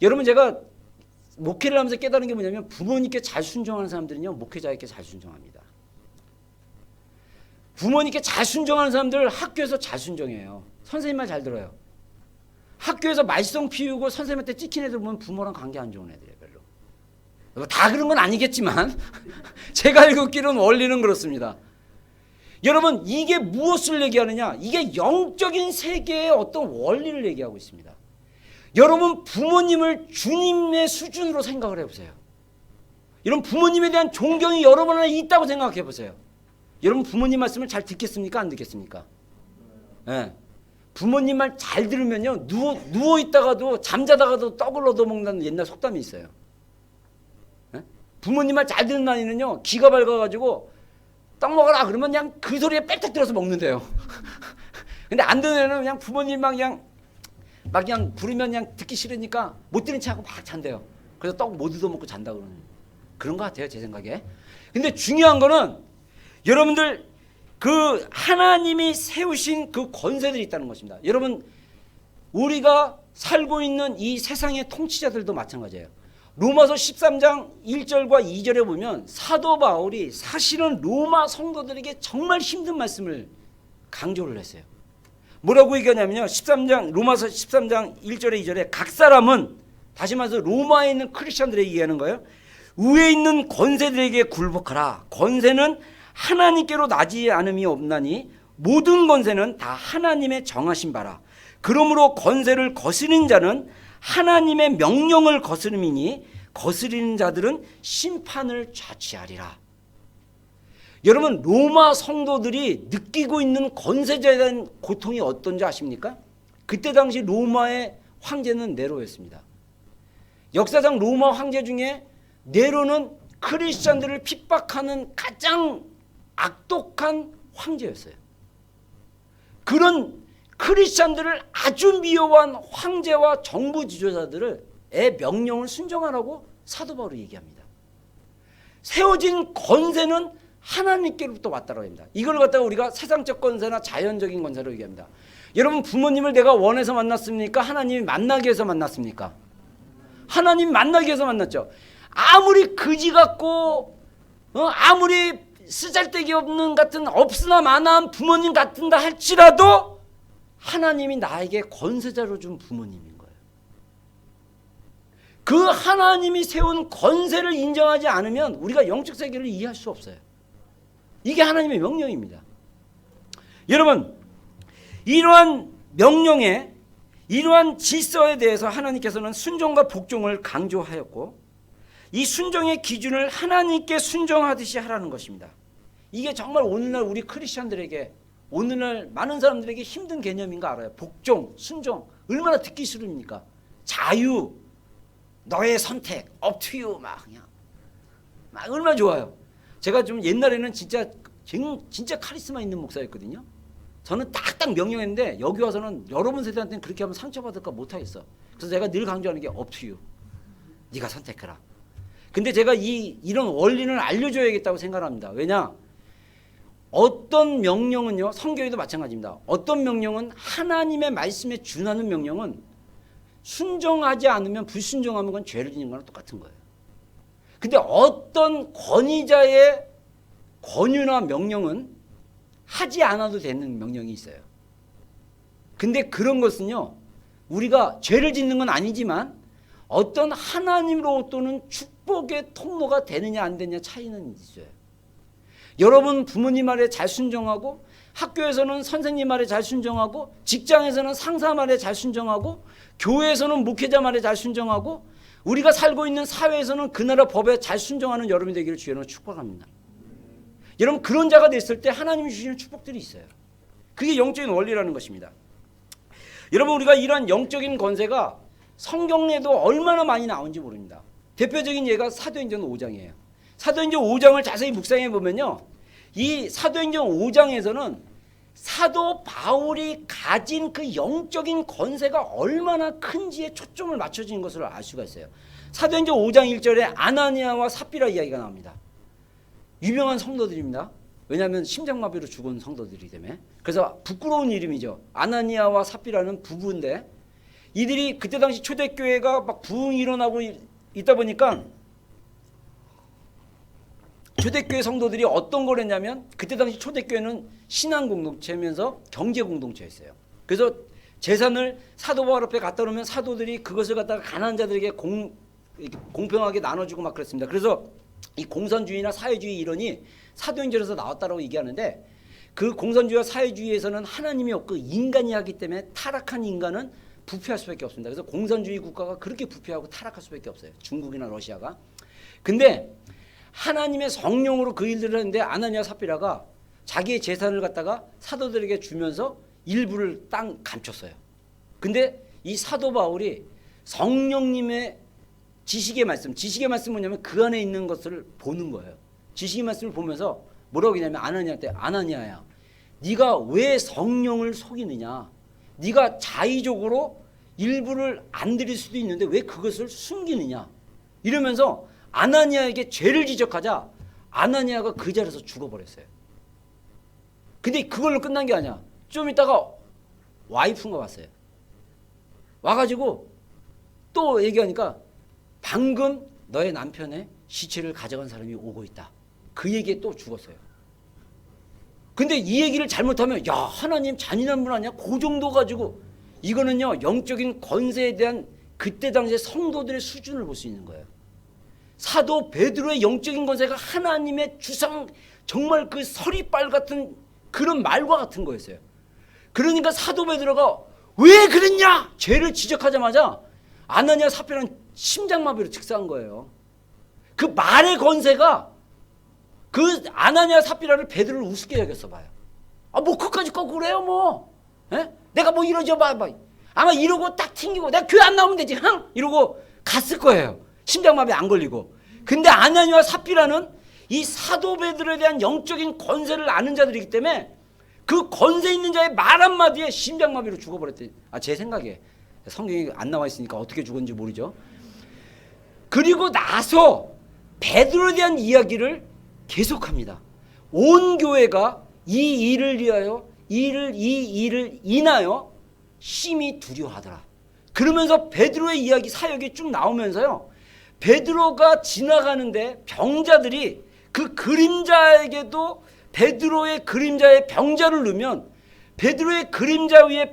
여러분, 제가 목회를 하면서 깨달은 게 뭐냐면, 부모님께 잘 순종하는 사람들은요 목회자에게 잘 순종합니다. 부모님께 잘 순종하는 사람들 학교에서 잘 순종해요. 선생님 말 잘 들어요. 학교에서 말썽 피우고 선생님한테 찍힌 애들 보면 부모랑 관계 안 좋은 애들이에요. 별로. 다 그런 건 아니겠지만 제가 읽었기로는 원리는 그렇습니다. 여러분, 이게 무엇을 얘기하느냐? 이게 영적인 세계의 어떤 원리를 얘기하고 있습니다. 여러분, 부모님을 주님의 수준으로 생각을 해보세요. 여러분, 부모님에 대한 존경이 여러분 안에 있다고 생각해 보세요. 여러분, 부모님 말씀을 잘 듣겠습니까? 안 듣겠습니까? 네. 부모님 말 잘 들으면요, 누워 있다가도 잠자다가도 떡을 얻어먹는 옛날 속담이 있어요. 네? 부모님 말 잘 듣는 아이는요, 기가 밝아가지고 떡 먹어라 그러면 그냥 그 소리에 빽빽 들어서 먹는데요. 근데 안 듣는 애는 그냥 부모님 그냥 부르면 그냥 듣기 싫으니까 못 들은 척하고 막 잔대요. 그래서 떡 못 얻어먹고 잔다 그런 것 같아요, 제 생각에. 근데 중요한 거는 여러분들, 그 하나님이 세우신 그 권세들이 있다는 것입니다. 여러분, 우리가 살고 있는 이 세상의 통치자들도 마찬가지예요. 로마서 13장 1절과 2절에 보면 사도 바울이 사실은 로마 성도들에게 정말 힘든 말씀을 강조를 했어요. 뭐라고 얘기하냐면요, 로마서 13장 1절에 2절에 각 사람은, 다시 말해서 로마에 있는 크리스천들에게 얘기하는 거예요. 위에 있는 권세들에게 굴복하라. 권세는 하나님께로 나지 않음이 없나니 모든 권세는 다 하나님의 정하신 바라. 그러므로 권세를 거스르는 자는 하나님의 명령을 거스름이니 거스리는 자들은 심판을 자취하리라. 여러분, 로마 성도들이 느끼고 있는 권세자에 대한 고통이 어떤지 아십니까? 그때 당시 로마의 황제는 네로였습니다. 역사상 로마 황제 중에 네로는 크리스찬들을 핍박하는 가장 악독한 황제였어요. 그런 크리스찬들을 아주 미워한 황제와 정부 지도자들의 명령을 순종하라고 사도 바울이 얘기합니다. 세워진 권세는 하나님께로부터 왔다고 합니다. 이걸 갖다가 우리가 세상적 권세나 자연적인 권세로 얘기합니다. 여러분, 부모님을 내가 원해서 만났습니까? 하나님이 만나기 위해서 만났습니까? 하나님 만나기 위해서 만났죠. 아무리 그지 같고 아무리 쓰잘데기 없는 같은 없으나 마나한 부모님 같은다 할지라도 하나님이 나에게 권세자로 준 부모님인 거예요. 그 하나님이 세운 권세를 인정하지 않으면 우리가 영적 세계를 이해할 수 없어요. 이게 하나님의 명령입니다. 여러분, 이러한 명령에, 이러한 질서에 대해서 하나님께서는 순종과 복종을 강조하였고, 이 순종의 기준을 하나님께 순종하듯이 하라는 것입니다. 이게 정말 오늘날 우리 크리스천들에게, 오늘날 많은 사람들에게 힘든 개념인 거 알아요. 복종, 순종 얼마나 듣기 싫습니까? 자유, 너의 선택, up to you, 막 그냥 막 얼마나 좋아요. 제가 좀 옛날에는 진짜 카리스마 있는 목사였거든요. 저는 딱딱 명령했는데 여기 와서는 여러분 세대한테는 그렇게 하면 상처받을까 못하겠어. 그래서 제가 늘 강조하는 게 up to you. 네가 선택해라. 근데 제가 이런 원리는 알려줘야겠다고 생각합니다. 왜냐? 어떤 명령은요, 성경에도 마찬가지입니다. 어떤 명령은 하나님의 말씀에 준하는 명령은 순종하지 않으면, 불순종하면 그건 죄를 짓는 거랑 똑같은 거예요. 근데 어떤 권위자의 권유나 명령은 하지 않아도 되는 명령이 있어요. 근데 그런 것은요, 우리가 죄를 짓는 건 아니지만 어떤 하나님으로부터는 축복의 통로가 되느냐 안 되느냐 차이는 있어요. 여러분 부모님 말에 잘 순종하고, 학교에서는 선생님 말에 잘 순종하고, 직장에서는 상사 말에 잘 순종하고, 교회에서는 목회자 말에 잘 순종하고, 우리가 살고 있는 사회에서는 그 나라 법에 잘 순종하는 여러분이 되기를 주여는 축복합니다. 여러분 그런 자가 됐을 때 하나님이 주시는 축복들이 있어요. 그게 영적인 원리라는 것입니다. 여러분 우리가 이러한 영적인 권세가 성경에도 얼마나 많이 나온지 모릅니다. 대표적인 예가 사도행전 5장이에요. 사도행전 5장을 자세히 묵상해 보면요, 이 사도행전 5장에서는 사도 바울이 가진 그 영적인 권세가 얼마나 큰지에 초점을 맞춰진 것을 알 수가 있어요. 사도행전 5장 1절에 아나니아와 삽비라 이야기가 나옵니다. 유명한 성도들입니다. 왜냐하면 심장마비로 죽은 성도들이기 때문에. 그래서 부끄러운 이름이죠. 아나니아와 삽비라는 부부인데, 이들이 그때 당시 초대교회가 막 부흥이 일어나고 있다 보니까 초대교회 성도들이 어떤 걸 했냐면, 그때 당시 초대교회는 신앙 공동체면서 경제 공동체였어요. 그래서 재산을 사도 바울 앞에 갖다 놓으면 사도들이 그것을 갖다가 가난한 자들에게 공평하게 나눠주고 막 그랬습니다. 그래서 이 공산주의나 사회주의 이론이 사도행전에서 나왔다고 얘기하는데, 그 공산주의와 사회주의에서는 하나님이 없고 인간이 하기 때문에 타락한 인간은 부패할 수밖에 없습니다. 그래서 공산주의 국가가 그렇게 부패하고 타락할 수밖에 없어요. 중국이나 러시아가. 근데 하나님의 성령으로 그 일들을 했는데, 아나니아 삽비라가 자기의 재산을 갖다가 사도들에게 주면서 일부를 감췄어요. 근데 이 사도 바울이 성령님의 지식의 말씀은 뭐냐면 그 안에 있는 것을 보는 거예요. 지식의 말씀을 보면서 뭐라고 하냐면, 아나니아한테, 아나니아야, 네가 왜 성령을 속이느냐? 네가 자의적으로 일부를 안 드릴 수도 있는데 왜 그것을 숨기느냐? 이러면서 아나니아에게 죄를 지적하자 아나니아가 그 자리에서 죽어버렸어요. 근데 그걸로 끝난 게 아니야. 좀 있다가 와이프가 왔어요. 와가지고 또 얘기하니까, 방금 너의 남편의 시체를 가져간 사람이 오고 있다. 그 얘기에 또 죽었어요. 근데 이 얘기를 잘못하면, 야, 하나님 잔인한 분 아니야? 그 정도 가지고. 이거는요, 영적인 권세에 대한 그때 당시의 성도들의 수준을 볼 수 있는 거예요. 사도 베드로의 영적인 권세가 하나님의 주상, 정말 그 서리빨 같은 그런 말과 같은 거였어요. 그러니까 사도 베드로가 왜 그랬냐? 죄를 지적하자마자 아나니아 삽비라는 심장마비로 즉사한 거예요. 그 말의 권세가 그 아나니아 삽비라를 베드로를 우습게 여겼어 봐요. 뭐 그까지 거꾸로 그래요 뭐. 에? 내가 뭐 이러죠 봐. 아마 이러고 딱 튕기고 내가 교회 안 나오면 되지 흥! 이러고 갔을 거예요. 심장마비 안 걸리고. 근데 아나니아와 삽비라는 이 사도 베드로에 대한 영적인 권세를 아는 자들이기 때문에 그 권세 있는 자의 말 한마디에 심장마비로 죽어버렸대. 제 생각에. 성경이 안 나와 있으니까 어떻게 죽었는지 모르죠. 그리고 나서 베드로에 대한 이야기를 계속합니다. 온 교회가 이 일을 위하여 이 일을 인하여 심히 두려워하더라. 그러면서 베드로의 이야기 사역이 쭉 나오면서요, 베드로가 지나가는데 병자들이 그 그림자에게도 베드로의 그림자에 병자를 넣으면 베드로의 그림자 위에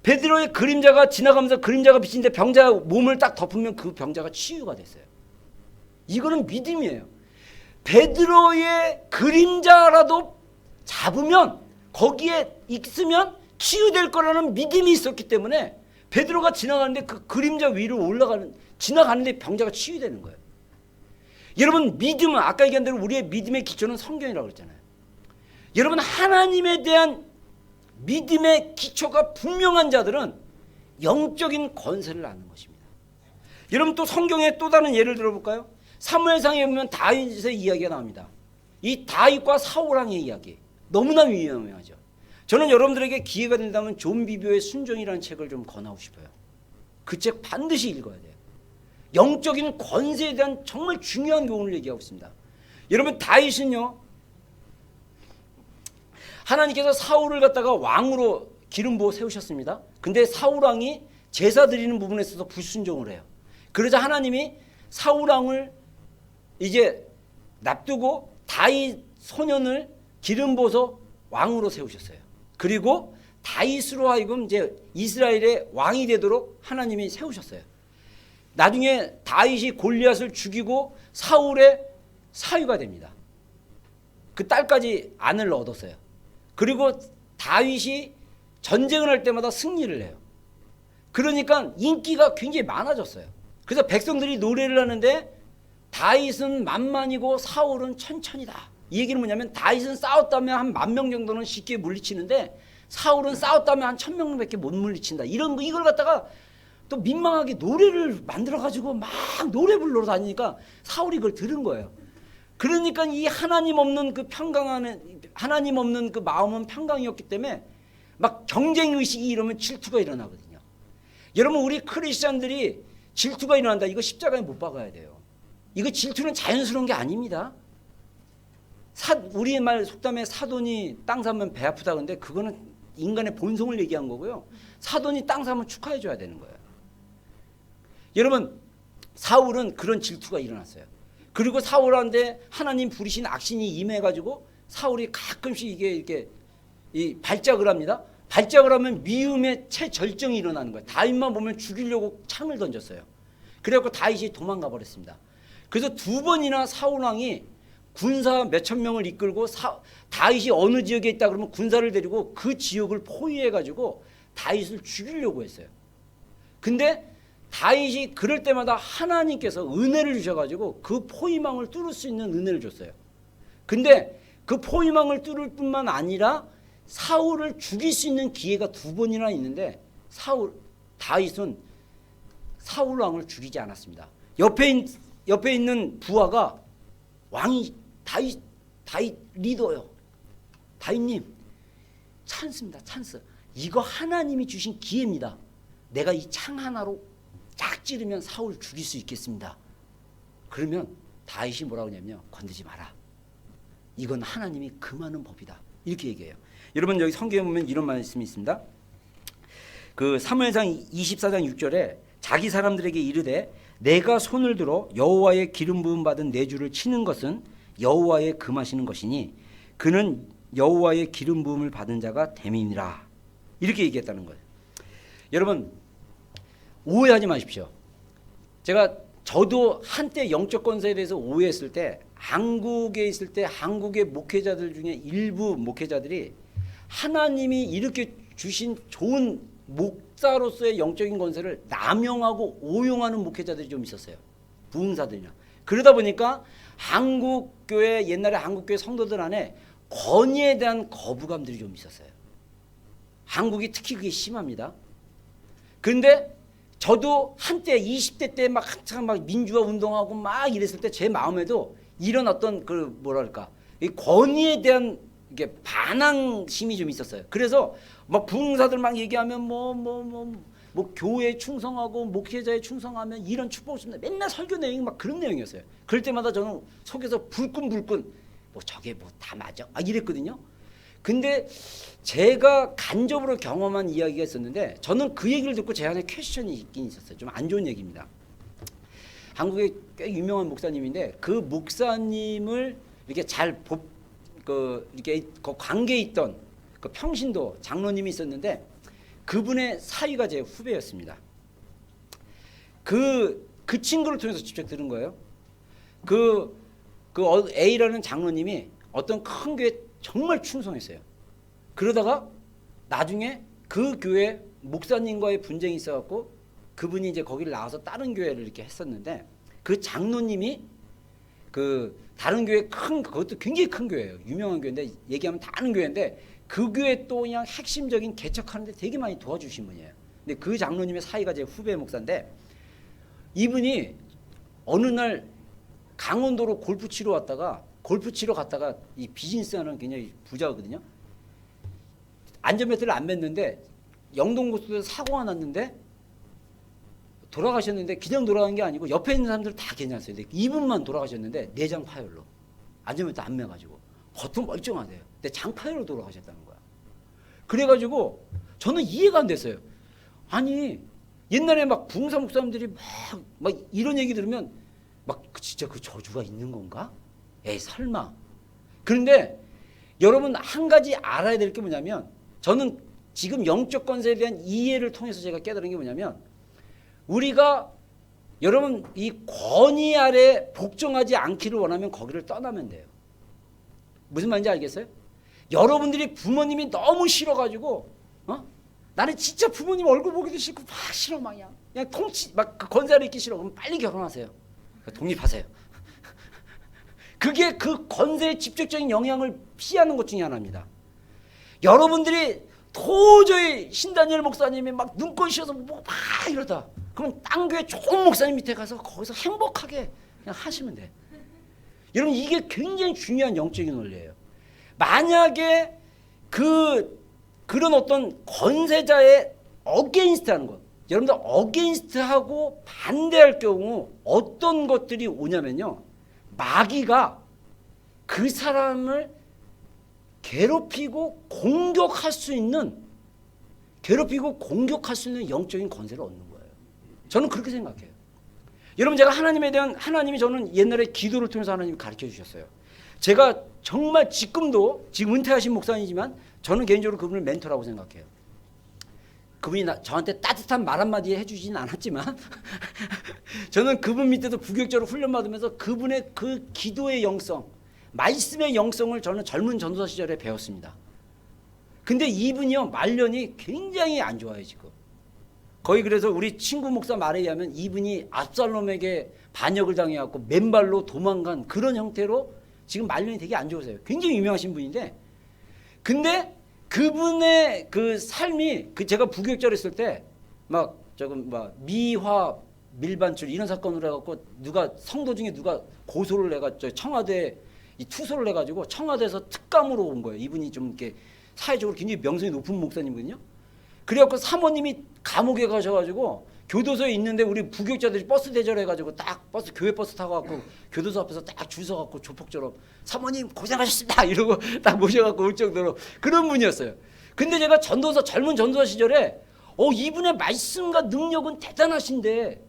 베드로의 그림자가 지나가면서 그림자가 비치는데 병자 몸을 딱 덮으면 그 병자가 치유가 됐어요. 이거는 믿음이에요. 베드로의 그림자라도 잡으면 거기에 있으면 치유될 거라는 믿음이 있었기 때문에 베드로가 지나가는데 그 그림자 위로 지나가는데 병자가 치유되는 거예요. 여러분, 믿음은 아까 얘기한 대로 우리의 믿음의 기초는 성경이라고 그랬잖아요. 여러분, 하나님에 대한 믿음의 기초가 분명한 자들은 영적인 권세를 아는 것입니다. 여러분, 또 성경에 또 다른 예를 들어볼까요? 사무엘상에 보면 다윗의 이야기가 나옵니다. 이 다윗과 사울 왕의 이야기 너무나 유명하죠. 저는 여러분들에게 기회가 된다면 존 비교의 순종이라는 책을 좀 권하고 싶어요. 그 책 반드시 읽어야 돼요. 영적인 권세에 대한 정말 중요한 교훈을 얘기하고 있습니다. 여러분, 다윗은요, 하나님께서 사울을 갖다가 왕으로 기름 부어 세우셨습니다. 근데 사울 왕이 제사 드리는 부분에 있어서 불순종을 해요. 그러자 하나님이 사울 왕을 이제 납두고 다윗 소년을 기름 부어서 왕으로 세우셨어요. 그리고 다윗으로 하여금 이제 이스라엘의 왕이 되도록 하나님이 세우셨어요. 나중에 다윗이 골리앗을 죽이고 사울의 사위가 됩니다. 그 딸까지 아내를 얻었어요. 그리고 다윗이 전쟁을 할 때마다 승리를 해요. 그러니까 인기가 굉장히 많아졌어요. 그래서 백성들이 노래를 하는데 다윗은 만만이고 사울은 천천이다. 이 얘기는 뭐냐면 다윗은 싸웠다면 한 10,000명 정도는 쉽게 물리치는데 사울은 싸웠다면 한 1,000명밖에 못 물리친다. 이걸 갖다가 또 민망하게 노래를 만들어가지고 막 노래 불러 다니니까 사울이 그걸 들은 거예요. 그러니까 이 하나님 없는 그 마음은 평강이었기 때문에 막 경쟁 의식이 이러면 질투가 일어나거든요. 여러분, 우리 크리스천들이 질투가 일어난다. 이거 십자가에 못 박아야 돼요. 이거 질투는 자연스러운 게 아닙니다. 우리 말 속담에 사돈이 땅 사면 배 아프다. 근데 그거는 인간의 본성을 얘기한 거고요. 사돈이 땅 사면 축하해 줘야 되는 거예요. 여러분, 사울은 그런 질투가 일어났어요. 그리고 사울한테 하나님 부리신 악신이 임해가지고 사울이 가끔씩 이렇게 발작을 합니다. 발작을 하면 미움의 최절정이 일어나는 거예요. 다윗만 보면 죽이려고 창을 던졌어요. 그래갖고 다윗이 도망가 버렸습니다. 그래서 2번이나 사울 왕이 군사 몇천 명을 이끌고 다윗이 어느 지역에 있다 그러면 군사를 데리고 그 지역을 포위해가지고 다윗을 죽이려고 했어요. 근데 다윗이 그럴 때마다 하나님께서 은혜를 주셔가지고 그 포위망을 뚫을 수 있는 은혜를 줬어요. 근데 그 포위망을 뚫을 뿐만 아니라 사울을 죽일 수 있는 기회가 2번이나 있는데 다윗은 사울 왕을 죽이지 않았습니다. 옆에 있는 부하가 왕이 다윗 리더요. 다윗님, 찬스입니다. 찬스. 이거 하나님이 주신 기회입니다. 내가 이 창 하나로 딱 찌르면 사울 죽일 수 있겠습니다. 그러면 다윗이 뭐라고 하냐면요, 건드지 마라. 이건 하나님이 금하는 법이다. 이렇게 얘기해요. 여러분, 여기 성경에 보면 이런 말씀이 있습니다. 그 사무엘상 24장 6절에 자기 사람들에게 이르되 내가 손을 들어 여호와의 기름 부음 받은 내 주를 치는 것은 여호와의 금하시는 것이니 그는 여호와의 기름 부음을 받은 자가 됨이니라. 이렇게 얘기했다는 거예요. 여러분, 오해하지 마십시오. 저도 한때 영적 권세에 대해서 오해했을 때, 한국에 있을 때 한국의 목회자들 중에 일부 목회자들이 하나님이 이렇게 주신 좋은 목사로서의 영적인 권세를 남용하고 오용하는 목회자들이 좀 있었어요. 부흥사들이나. 그러다 보니까 옛날에 한국교회 성도들 안에 권위에 대한 거부감들이 좀 있었어요. 한국이 특히 그게 심합니다. 그런데 저도 한때 20대 때 막 한창 막 민주화 운동하고 막 이랬을 때 제 마음에도 이런 어떤 이 권위에 대한 이게 반항심이 좀 있었어요. 그래서 막 부흥사들 막 얘기하면 뭐 교회에 충성하고 목회자에 충성하면 이런 축복을 줍니다. 맨날 설교 내용이 막 그런 내용이었어요. 그럴 때마다 저는 속에서 불끈 뭐 저게 뭐 다 맞아? 이랬거든요. 근데 제가 간접으로 경험한 이야기가 있었는데 저는 그 얘기를 듣고 제 안에 퀘스천이 있긴 있었어요. 좀 안 좋은 얘기입니다. 한국에 꽤 유명한 목사님인데 그 목사님을 이렇게 이렇게 그 관계에 있던 그 평신도 장로님이 있었는데 그분의 사위가 제 후배였습니다. 그 친구를 통해서 직접 들은 거예요. A라는 장로님이 어떤 큰 교회에 정말 충성했어요. 그러다가 나중에 그 교회 목사님과의 분쟁이 있어갖고 그분이 이제 거기를 나와서 다른 교회를 이렇게 했었는데 그 장로님이 그 다른 교회 그것도 굉장히 큰 교회예요. 유명한 교회인데 얘기하면 다 아는 교회인데 그 교회 또 그냥 핵심적인 개척하는데 되게 많이 도와주신 분이에요. 근데 그 장로님의 사이가 제 후배 목사인데 이분이 어느 날 강원도로 골프 치러 갔다가 이 비즈니스하는 굉장히 부자거든요. 안전벨트를 안 맸는데 영동고속도로에 사고가 났는데 돌아가셨는데 그냥 돌아간 게 아니고 옆에 있는 사람들 다 괜찮았어요. 근데 이분만 돌아가셨는데 내장 파열로 안전벨트 안 매가지고 겉은 멀쩡하대요. 근데 장파열로 돌아가셨다는 거야. 그래가지고 저는 이해가 안 됐어요. 아니 옛날에 막 부흥사 목사님들이 막 이런 얘기 들으면 막 진짜 그 저주가 있는 건가? 에이 설마. 그런데 여러분 한 가지 알아야 될 게 뭐냐면 저는 지금 영적 권세에 대한 이해를 통해서 제가 깨달은 게 뭐냐면 우리가 여러분 이 권위 아래 복종하지 않기를 원하면 거기를 떠나면 돼요. 무슨 말인지 알겠어요? 여러분들이 부모님이 너무 싫어가지고 나는 진짜 부모님 얼굴 보기도 싫고 막 싫어 막 그냥 그 권세를 잊기 싫어. 그럼 빨리 결혼하세요. 독립하세요. 그게 그 권세의 직접적인 영향을 피하는 것 중에 하나입니다. 여러분들이 도저히 신다니엘 목사님이 막 눈꽃 씌어서 뭐 막 이러다 그러면 딴 교회 좋은 목사님 밑에 가서 거기서 행복하게 그냥 하시면 돼. 여러분 이게 굉장히 중요한 영적인 원리예요. 만약에 그런 어떤 권세자의 어게인스트 하는 것, 여러분들 어게인스트하고 반대할 경우 어떤 것들이 오냐면요, 마귀가 그 사람을 괴롭히고 공격할 수 있는 영적인 권세를 얻는 거예요. 저는 그렇게 생각해요. 여러분 제가 하나님이 저는 옛날에 기도를 통해서 하나님이 가르쳐 주셨어요. 제가 정말 지금 은퇴하신 목사님이지만 저는 개인적으로 그분을 멘토라고 생각해요. 그분이 저한테 따뜻한 말 한마디 해주지는 않았지만 저는 그분 밑에서 부격적으로 훈련받으면서 그분의 그 기도의 영성, 말씀의 영성을 저는 젊은 전도사 시절에 배웠습니다. 근데 이분이요 말년이 굉장히 안 좋아요 지금. 거의 그래서 우리 친구 목사 말에 의하면 이분이 압살롬에게 반역을 당해갖고 맨발로 도망간 그런 형태로 지금 말년이 되게 안 좋으세요. 굉장히 유명하신 분인데 근데 그분의 그 삶이 제가 부교육자를 했을 때 막 미화 밀반출 이런 사건으로 해갖고 성도 중에 누가 고소를 해가지고 청와대 이 투소를 해가지고 청와대에서 특감으로 온 거예요. 이분이 좀 이렇게 사회적으로 굉장히 명성이 높은 목사님이거든요. 그래갖고 사모님이 감옥에 가셔가지고 교도소에 있는데 우리 부교육자들이 버스 대절해가지고 딱 교회 버스 타고 갖고 교도소 앞에서 딱 줄 서갖고 조폭처럼 사모님 고생하셨습니다 이러고 딱 모셔갖고 올 정도로 그런 분이었어요. 근데 제가 젊은 전도사 시절에 이분의 말씀과 능력은 대단하신데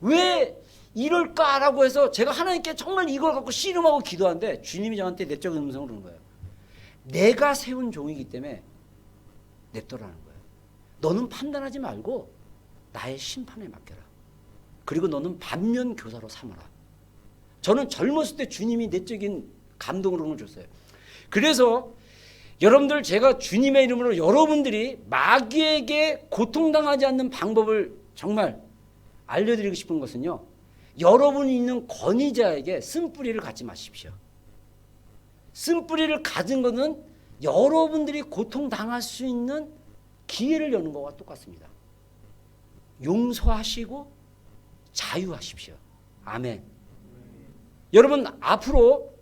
왜 이럴까라고 해서 제가 하나님께 정말 이걸 갖고 씨름하고 기도하는데 주님이 저한테 내적인 음성을 그러는 거예요. 내가 세운 종이기 때문에 냅둬라는 거예요. 너는 판단하지 말고 나의 심판에 맡겨라. 그리고 너는 반면 교사로 삼아라. 저는 젊었을 때 주님이 내적인 감동을 줬어요. 그래서 여러분들 제가 주님의 이름으로 여러분들이 마귀에게 고통당하지 않는 방법을 정말 알려드리고 싶은 것은요. 여러분이 있는 권위자에게 쓴뿌리를 갖지 마십시오. 쓴뿌리를 가진 것은 여러분들이 고통당할 수 있는 기회를 여는 것과 똑같습니다. 용서하시고 자유하십시오. 아멘. 여러분 앞으로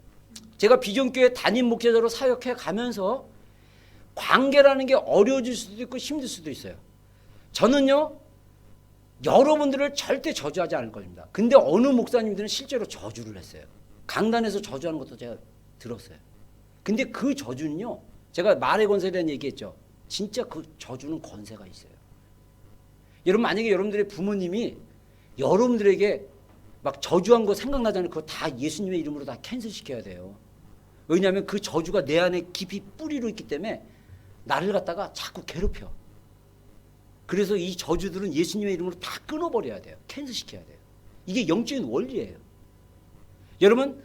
제가 비전교회 담임 목회자로 사역해 가면서 관계라는 게 어려워질 수도 있고 힘들 수도 있어요. 저는요 여러분들을 절대 저주하지 않을 겁니다. 근데 어느 목사님들은 실제로 저주를 했어요. 강단에서 저주하는 것도 제가 들었어요. 근데 그 저주는요 제가 말의 권세에 대한 얘기했죠. 진짜 그 저주는 권세가 있어요. 여러분 만약에 여러분들의 부모님이 여러분들에게 막 저주한 거 생각나잖아요. 그거 다 예수님의 이름으로 다 캔슬시켜야 돼요. 왜냐하면 그 저주가 내 안에 깊이 뿌리로 있기 때문에 나를 갖다가 자꾸 괴롭혀. 그래서 이 저주들은 예수님의 이름으로 다 끊어버려야 돼요. 캔슬시켜야 돼요. 이게 영적인 원리예요. 여러분,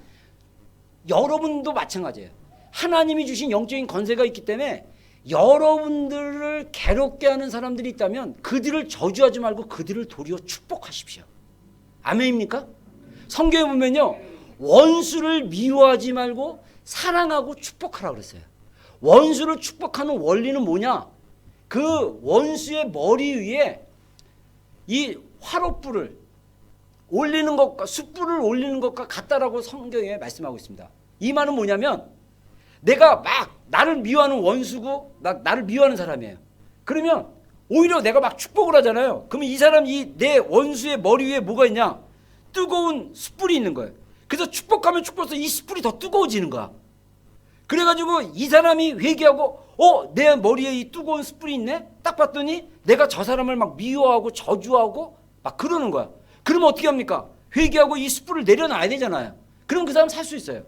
여러분도 마찬가지예요. 하나님이 주신 영적인 권세가 있기 때문에 여러분들을 괴롭게 하는 사람들이 있다면 그들을 저주하지 말고 그들을 도리어 축복하십시오. 아멘입니까? 성경에 보면요, 원수를 미워하지 말고 사랑하고 축복하라 그랬어요. 원수를 축복하는 원리는 뭐냐? 그 원수의 머리 위에 이 화롯불을 올리는 것과 숯불을 올리는 것과 같다라고 성경에 말씀하고 있습니다. 이 말은 뭐냐면 내가 막 나를 미워하는 원수고 나를 미워하는 사람이에요. 그러면 오히려 내가 막 축복을 하잖아요. 그러면 이 사람이 내 원수의 머리 위에 뭐가 있냐? 뜨거운 숯불이 있는 거예요. 그래서 축복하면 축복해서 이 숯불이 더 뜨거워지는 거야. 그래가지고 이 사람이 회개하고 내 머리에 이 뜨거운 숯불이 있네? 딱 봤더니 내가 저 사람을 막 미워하고 저주하고 막 그러는 거야. 그러면 어떻게 합니까? 회개하고 이 숯불을 내려놔야 되잖아요. 그럼 그 사람 살 수 있어요.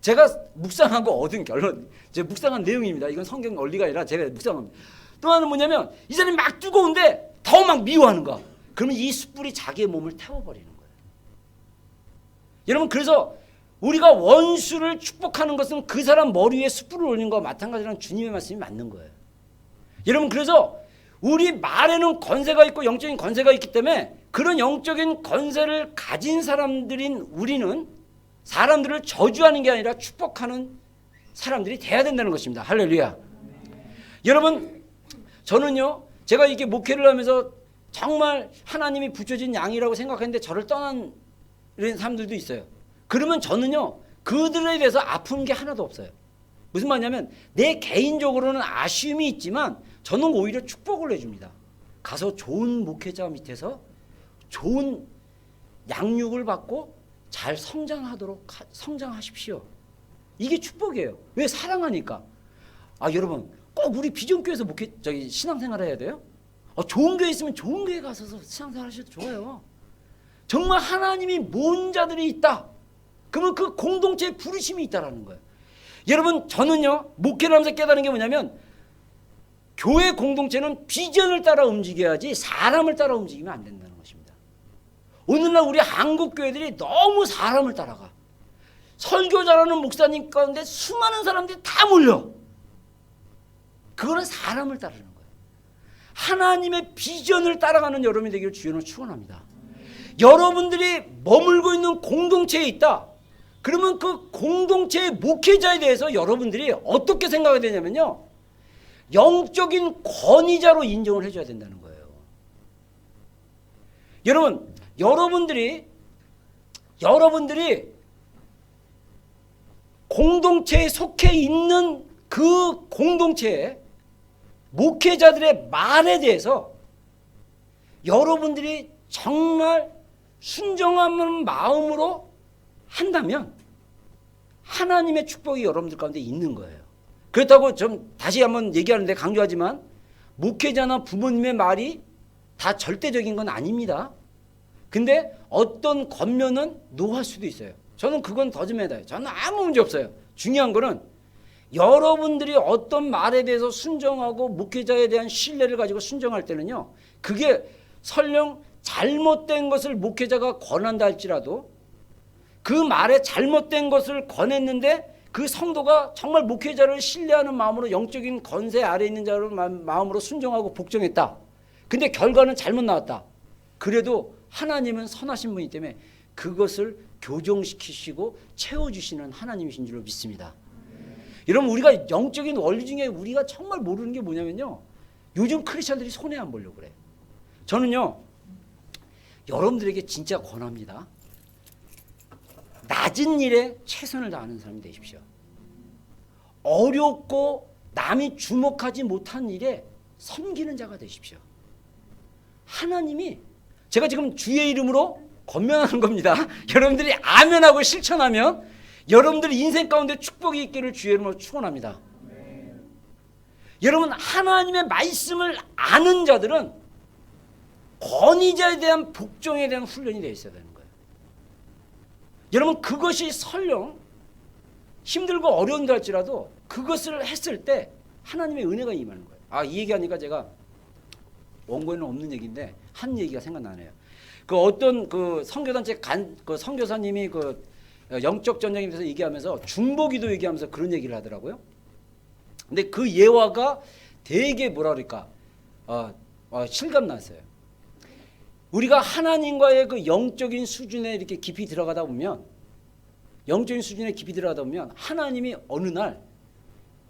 제가 묵상하고 얻은 결론, 제 묵상한 내용입니다. 이건 성경 원리가 아니라 제가 묵상합니다. 또 하나는 뭐냐면 이 사람이 막 뜨거운데 더 막 미워하는 거야. 그러면 이 숯불이 자기의 몸을 태워버리는 거예요. 여러분, 그래서 우리가 원수를 축복하는 것은 그 사람 머리 위에 숯불을 올리는 것과 마찬가지라는 주님의 말씀이 맞는 거예요. 여러분, 그래서 우리 말에는 권세가 있고 영적인 권세가 있기 때문에 그런 영적인 권세를 가진 사람들인 우리는 사람들을 저주하는 게 아니라 축복하는 사람들이 돼야 된다는 것입니다. 할렐루야. 여러분, 저는요, 제가 이렇게 목회를 하면서 정말 하나님이 붙여진 양이라고 생각했는데 저를 떠난 사람들도 있어요. 그러면 저는요, 그들에 대해서 아픈 게 하나도 없어요. 무슨 말이냐면 내 개인적으로는 아쉬움이 있지만 저는 오히려 축복을 해줍니다. 가서 좋은 목회자 밑에서 좋은 양육을 받고 잘 성장하십시오. 이게 축복이에요. 왜? 사랑하니까. 여러분, 꼭 우리 비전교회에서 신앙생활 해야 돼요? 좋은 교회 있으면 좋은 교회 가서 신앙생활 하셔도 좋아요. 정말 하나님이 모은 자들이 있다. 그러면 그 공동체에 부르심이 있다라는 거예요. 여러분, 저는요, 목회를 하면서 깨달은 게 뭐냐면 교회 공동체는 비전을 따라 움직여야지 사람을 따라 움직이면 안 된다는 것입니다. 오늘날 우리 한국 교회들이 너무 사람을 따라가. 설교 잘하는 목사님 가운데 수많은 사람들이 다 몰려. 그거는 사람을 따르는 거예요. 하나님의 비전을 따라가는 여러분이 되기를 주님으로 축원합니다. 여러분들이 머물고 있는 공동체에 있다. 그러면 그 공동체의 목회자에 대해서 여러분들이 어떻게 생각해야 되냐면요, 영적인 권위자로 인정을 해줘야 된다는 거예요. 여러분, 여러분들이 공동체에 속해 있는 그 공동체의 목회자들의 말에 대해서 여러분들이 정말 순종하는 마음으로 한다면 하나님의 축복이 여러분들 가운데 있는 거예요. 그렇다고 좀 다시 한번 얘기하는데 강조하지만 목회자나 부모님의 말이 다 절대적인 건 아닙니다. 근데 어떤 겉면은 노할 수도 있어요. 저는 그건 더듬해요. 저는 아무 문제 없어요. 중요한 거는 여러분들이 어떤 말에 대해서 순종하고 목회자에 대한 신뢰를 가지고 순종할 때는요, 그게 설령 잘못된 것을 목회자가 권한다 할지라도 그 말에 잘못된 것을 권했는데 그 성도가 정말 목회자를 신뢰하는 마음으로 영적인 권세 아래에 있는 자로 마음으로 순종하고 복종했다. 근데 결과는 잘못 나왔다. 그래도 하나님은 선하신 분이기 때문에 그것을 교정시키시고 채워주시는 하나님이신 줄로 믿습니다. 여러분, 우리가 영적인 원리 중에 우리가 정말 모르는 게 뭐냐면요, 요즘 크리스찬들이 손해 안 보려고 그래요. 저는요, 여러분들에게 진짜 권합니다. 낮은 일에 최선을 다하는 사람이 되십시오. 어렵고 남이 주목하지 못한 일에 섬기는 자가 되십시오. 하나님이, 제가 지금 주의 이름으로 권면하는 겁니다. 여러분들이 아멘하고 실천하면 여러분들 인생 가운데 축복이 있기를 주의 이름으로 축원합니다. 여러분, 하나님의 말씀을 아는 자들은 권위자에 대한 복종에 대한 훈련이 되어 있어야 되는 거예요. 여러분 그것이 설령 힘들고 어려운다 할지라도 그것을 했을 때 하나님의 은혜가 임하는 거예요. 이 얘기하니까 제가 원고에는 없는 얘기인데 한 얘기가 생각나네요. 그 어떤 그 선교단체 그 선교사님이 그 영적 전쟁에 대해서 얘기하면서 중보기도 얘기하면서 그런 얘기를 하더라고요. 근데 그 예화가 되게 뭐라 그럴까 실감 났어요. 우리가 하나님과의 그 영적인 수준에 이렇게 깊이 들어가다 보면, 영적인 수준에 깊이 들어가다 보면 하나님이 어느 날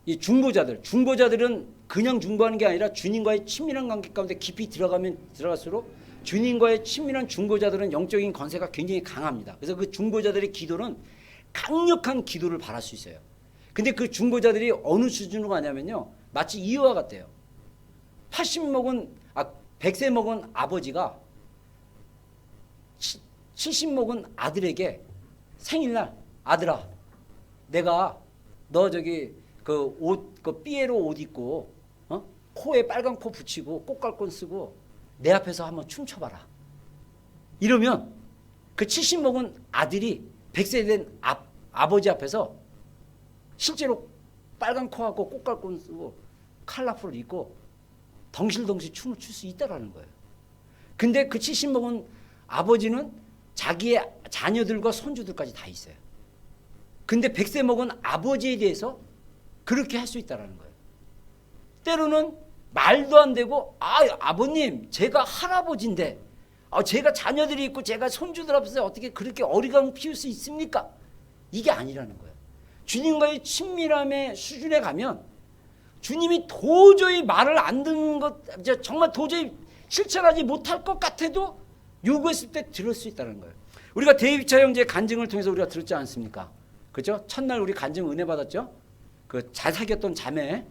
이 중보자들은 그냥 중보하는 게 아니라 주님과의 친밀한 관계 가운데 깊이 들어가면 들어갈수록 주님과의 친밀한 중보자들은 영적인 권세가 굉장히 강합니다. 그래서 그 중보자들의 기도는 강력한 기도를 바랄 수 있어요. 근데 그 중보자들이 어느 수준으로 가냐면요, 마치 이와 같아요. 100세 먹은 아버지가 70 먹은 아들에게 생일날, 아들아, 내가 너 저기 그 옷, 그 삐에로 옷 입고 코에 빨간 코 붙이고 꽃갈콘 쓰고 내 앞에서 한번 춤춰봐라. 이러면 그 70 먹은 아들이 100세 된 아버지 앞에서 실제로 빨간 코하고 꽃갈콘 쓰고 칼라풀을 입고 덩실덩실 춤을 출 수 있다라는 거예요. 근데 그 70 먹은 아버지는 자기의 자녀들과 손주들까지 다 있어요. 근데 100세 먹은 아버지에 대해서 그렇게 할 수 있다라는 거예요. 때로는 말도 안 되고 아버님 제가 할아버지인데 제가 자녀들이 있고 제가 손주들 앞에서 어떻게 그렇게 어리광 피울 수 있습니까? 이게 아니라는 거예요. 주님과의 친밀함의 수준에 가면 주님이 도저히 말을 안 듣는 것, 정말 도저히 실천하지 못할 것 같아도 요구했을 때 들을 수 있다는 거예요. 우리가 데이비차 형제의 간증을 통해서 우리가 들었지 않습니까? 그죠? 첫날 우리 간증 은혜 받았죠? 그 잘 사귀었던 자매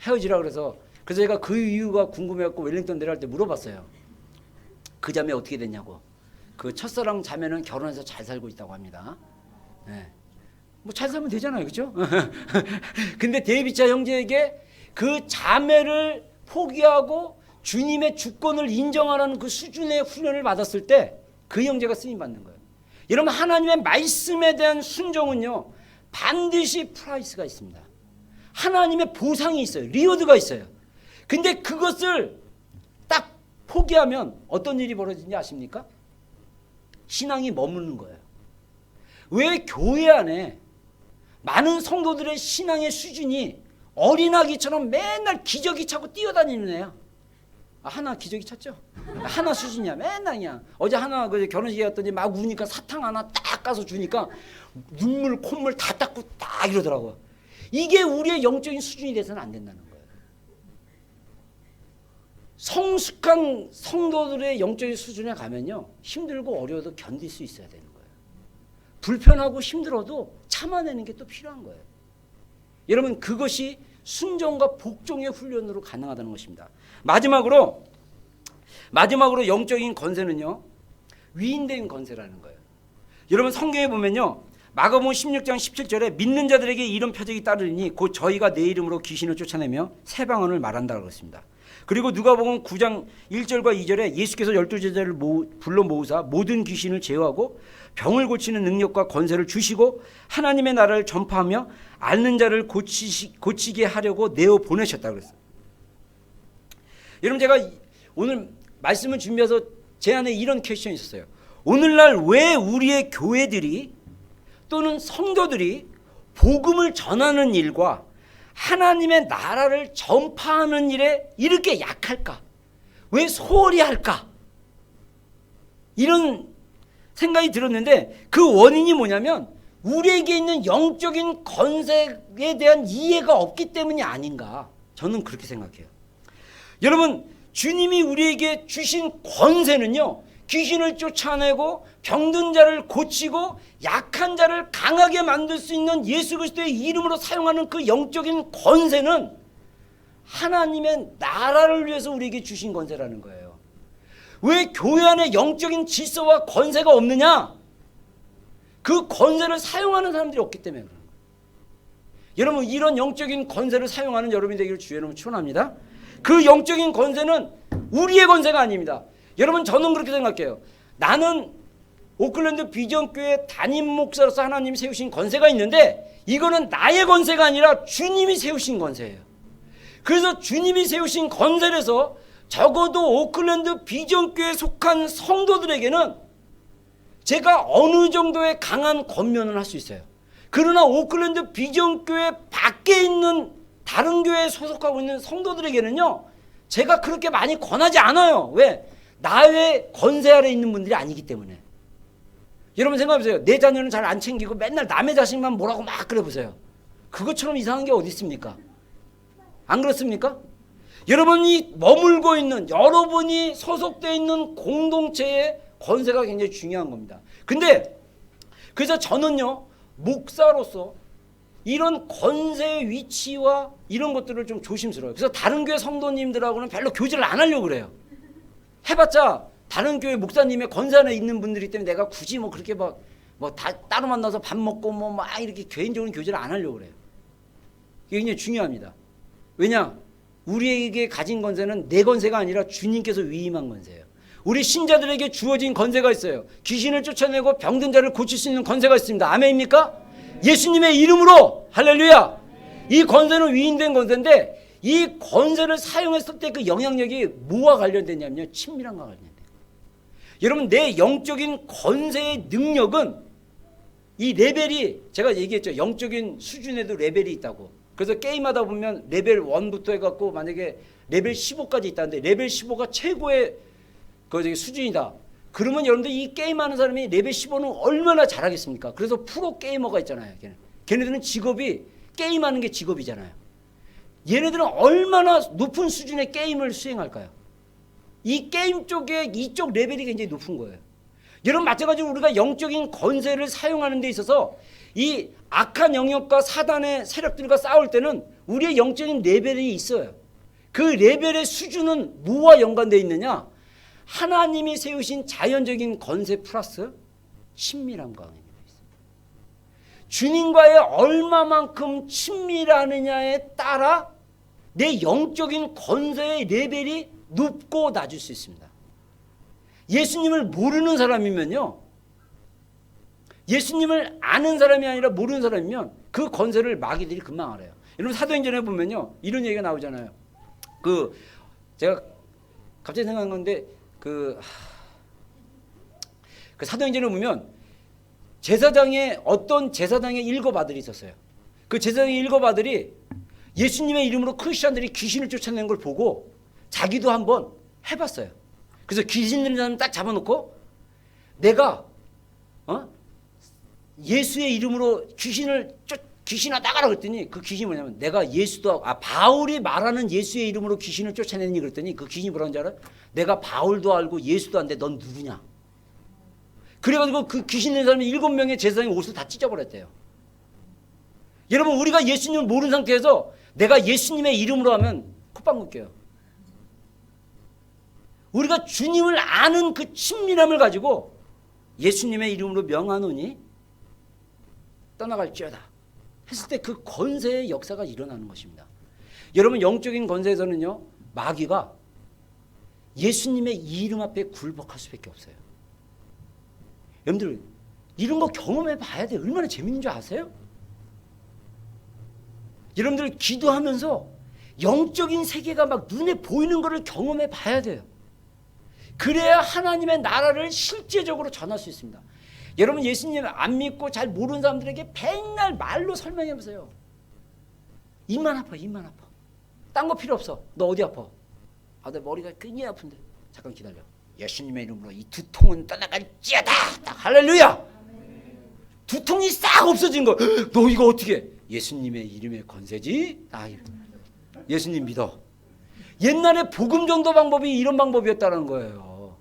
헤어지라 그래서 제가 그 이유가 궁금해갖고 웰링턴 내려갈 때 물어봤어요. 그 자매 어떻게 됐냐고. 그 첫사랑 자매는 결혼해서 잘 살고 있다고 합니다. 네. 뭐 잘 살면 되잖아요, 그죠? 근데 데이비차 형제에게 그 자매를 포기하고 주님의 주권을 인정하라는 그 수준의 훈련을 받았을 때 그 형제가 쓰임 받는 거예요. 여러분 하나님의 말씀에 대한 순종은요 반드시 프라이스가 있습니다. 하나님의 보상이 있어요. 리워드가 있어요. 근데 그것을 딱 포기하면 어떤 일이 벌어지는지 아십니까? 신앙이 머무는 거예요. 왜 교회 안에 많은 성도들의 신앙의 수준이 어린아기처럼 맨날 기저귀 차고 뛰어다니는 애야. 하나 기저귀 찼죠? 하나 수준이야. 맨날 그냥. 어제 하나 그 결혼식에 갔더니 막 우니까 사탕 하나 딱 까서 주니까 눈물 콧물 다 닦고 딱 이러더라고요. 이게 우리의 영적인 수준이 돼서는 안 된다는 거예요. 성숙한 성도들의 영적인 수준에 가면요 힘들고 어려워도 견딜 수 있어야 되는 거예요. 불편하고 힘들어도 참아내는 게 또 필요한 거예요. 여러분 그것이 순종과 복종의 훈련으로 가능하다는 것입니다. 마지막으로 영적인 권세는요 위인된 권세라는 거예요. 여러분 성경에 보면요 마가복음 16장 17절에 믿는 자들에게 이런 표적이 따르니 곧 저희가 내 이름으로 귀신을 쫓아내며 새 방언을 말한다고 했습니다. 그리고 누가복음 9장 1절과 2절에 예수께서 12제자를 불러 모으사 모든 귀신을 제어하고 병을 고치는 능력과 권세를 주시고 하나님의 나라를 전파하며 앓는 자를 고치게 하려고 내어 보내셨다고 그랬어요. 여러분 제가 오늘 말씀을 준비해서 제 안에 이런 퀘스천이 있었어요. 오늘날 왜 우리의 교회들이 또는 성도들이 복음을 전하는 일과 하나님의 나라를 전파하는 일에 이렇게 약할까? 왜 소홀히 할까? 이런 생각이 들었는데 그 원인이 뭐냐면 우리에게 있는 영적인 권세에 대한 이해가 없기 때문이 아닌가 저는 그렇게 생각해요. 여러분 주님이 우리에게 주신 권세는요 귀신을 쫓아내고 병든 자를 고치고 약한 자를 강하게 만들 수 있는 예수 그리스도의 이름으로 사용하는 그 영적인 권세는 하나님의 나라를 위해서 우리에게 주신 권세라는 거예요. 왜 교회 안에 영적인 질서와 권세가 없느냐? 그 권세를 사용하는 사람들이 없기 때문에 그런 거예요. 여러분 이런 영적인 권세를 사용하는 여러분이 되기를 주의 이름으로 축원합니다. 그 영적인 권세는 우리의 권세가 아닙니다. 여러분 저는 그렇게 생각해요. 나는 오클랜드 비전교회 담임 목사로서 하나님이 세우신 권세가 있는데 이거는 나의 권세가 아니라 주님이 세우신 권세예요. 그래서 주님이 세우신 권세에서 적어도 오클랜드 비전교회에 속한 성도들에게는 제가 어느 정도의 강한 권면을 할 수 있어요. 그러나 오클랜드 비전교회 밖에 있는 다른 교회에 소속하고 있는 성도들에게는요, 제가 그렇게 많이 권하지 않아요. 왜? 나의 권세 아래 있는 분들이 아니기 때문에. 여러분 생각해보세요. 내 자녀는 잘 안 챙기고 맨날 남의 자식만 뭐라고 막 그래보세요. 그것처럼 이상한 게 어디 있습니까? 안 그렇습니까? 여러분이 머물고 있는, 여러분이 소속되어 있는 공동체의 권세가 굉장히 중요한 겁니다. 근데 그래서 저는요, 목사로서 이런 권세의 위치와 이런 것들을 좀 조심스러워요. 그래서 다른 교회 성도님들하고는 별로 교제를 안 하려고 그래요. 해봤자 다른 교회 목사님의 권세 안에 있는 분들이기 때문에 내가 굳이 뭐 그렇게 막 따로 만나서 밥 먹고 막 이렇게 개인적인 교제를 안 하려고 그래요. 이게 굉장히 중요합니다. 왜냐? 우리에게 가진 권세는 내 권세가 아니라 주님께서 위임한 권세예요. 우리 신자들에게 주어진 권세가 있어요. 귀신을 쫓아내고 병든 자를 고칠 수 있는 권세가 있습니다. 아멘입니까? 예수님의 이름으로. 할렐루야. 이 권세는 위임된 권세인데 이 권세를 사용했을 때 그 영향력이 뭐와 관련되냐면요, 친밀함과 관련돼요. 여러분, 내 영적인 권세의 능력은 이 레벨이, 제가 얘기했죠, 영적인 수준에도 레벨이 있다고. 그래서 게임하다 보면 레벨 1부터 해갖고 만약에 레벨 15까지 있다는데 레벨 15가 최고의 수준이다. 그러면 여러분들 이 게임하는 사람이 레벨 15는 얼마나 잘하겠습니까? 그래서 프로 게이머가 있잖아요. 걔네들은 직업이 게임하는 게 직업이잖아요. 얘네들은 얼마나 높은 수준의 게임을 수행할까요? 이 게임 쪽에 이쪽 레벨이 굉장히 높은 거예요. 여러분, 마찬가지로 우리가 영적인 권세를 사용하는 데 있어서 이 악한 영역과 사단의 세력들과 싸울 때는 우리의 영적인 레벨이 있어요. 그 레벨의 수준은 뭐와 연관되어 있느냐? 하나님이 세우신 자연적인 권세 플러스 친밀함과 관련되어 있습니다. 주님과의 얼마만큼 친밀하느냐에 따라 내 영적인 권세의 레벨이 높고 낮을 수 있습니다. 예수님을 모르는 사람이면요, 예수님을 아는 사람이 아니라 모르는 사람이면 그 권세를 마귀들이 금방 알아요. 여러분, 사도행전에 보면요, 이런 얘기가 나오잖아요. 제가 갑자기 생각한 건데 그 사도행전에 보면 제사장의 어떤 제사장의 일곱 아들이 있었어요. 그 제사장의 일곱 아들이 예수님의 이름으로 크리스천들이 귀신을 쫓아내는 걸 보고 자기도 한번 해봤어요. 그래서 귀신 들린 사람 딱 잡아놓고 내가 예수의 이름으로 귀신아 나가라 그랬더니 그 귀신이 뭐냐면 내가 바울이 말하는 예수의 이름으로 귀신을 쫓아내니 그랬더니 그 귀신이 뭐라는 줄 알아요? 내가 바울도 알고 예수도 안돼 넌 누구냐? 그래가지고 그 귀신 낸 사람이 7명의 제사장의 옷을 다 찢어버렸대요. 여러분, 우리가 예수님을 모르는 상태에서 내가 예수님의 이름으로 하면 콧방귀 껴요. 우리가 주님을 아는 그 친밀함을 가지고 예수님의 이름으로 명하노니 떠나갈지어다 했을 때 그 권세의 역사가 일어나는 것입니다. 여러분, 영적인 권세에서는요, 마귀가 예수님의 이름 앞에 굴복할 수밖에 없어요. 여러분들, 이런 거 경험해 봐야 돼요. 얼마나 재밌는 줄 아세요? 여러분들, 기도하면서 영적인 세계가 막 눈에 보이는 것을 경험해 봐야 돼요. 그래야 하나님의 나라를 실제적으로 전할 수 있습니다. 여러분, 예수님 안 믿고 잘 모르는 사람들에게 맨날 말로 설명해 보세요. 입만 아파, 입만 아파. 딴 거 필요 없어. 너 어디 아파? 내 머리가 굉장히 아픈데. 잠깐 기다려. 예수님의 이름으로 이 두통은 떠나갈지어다. 할렐루야. 두통이 싹 없어진 거. 너 이거 어떻게 해? 예수님의 이름의 권세지. 예수님 믿어. 옛날에 복음 전도 방법이 이런 방법이었다는 거예요.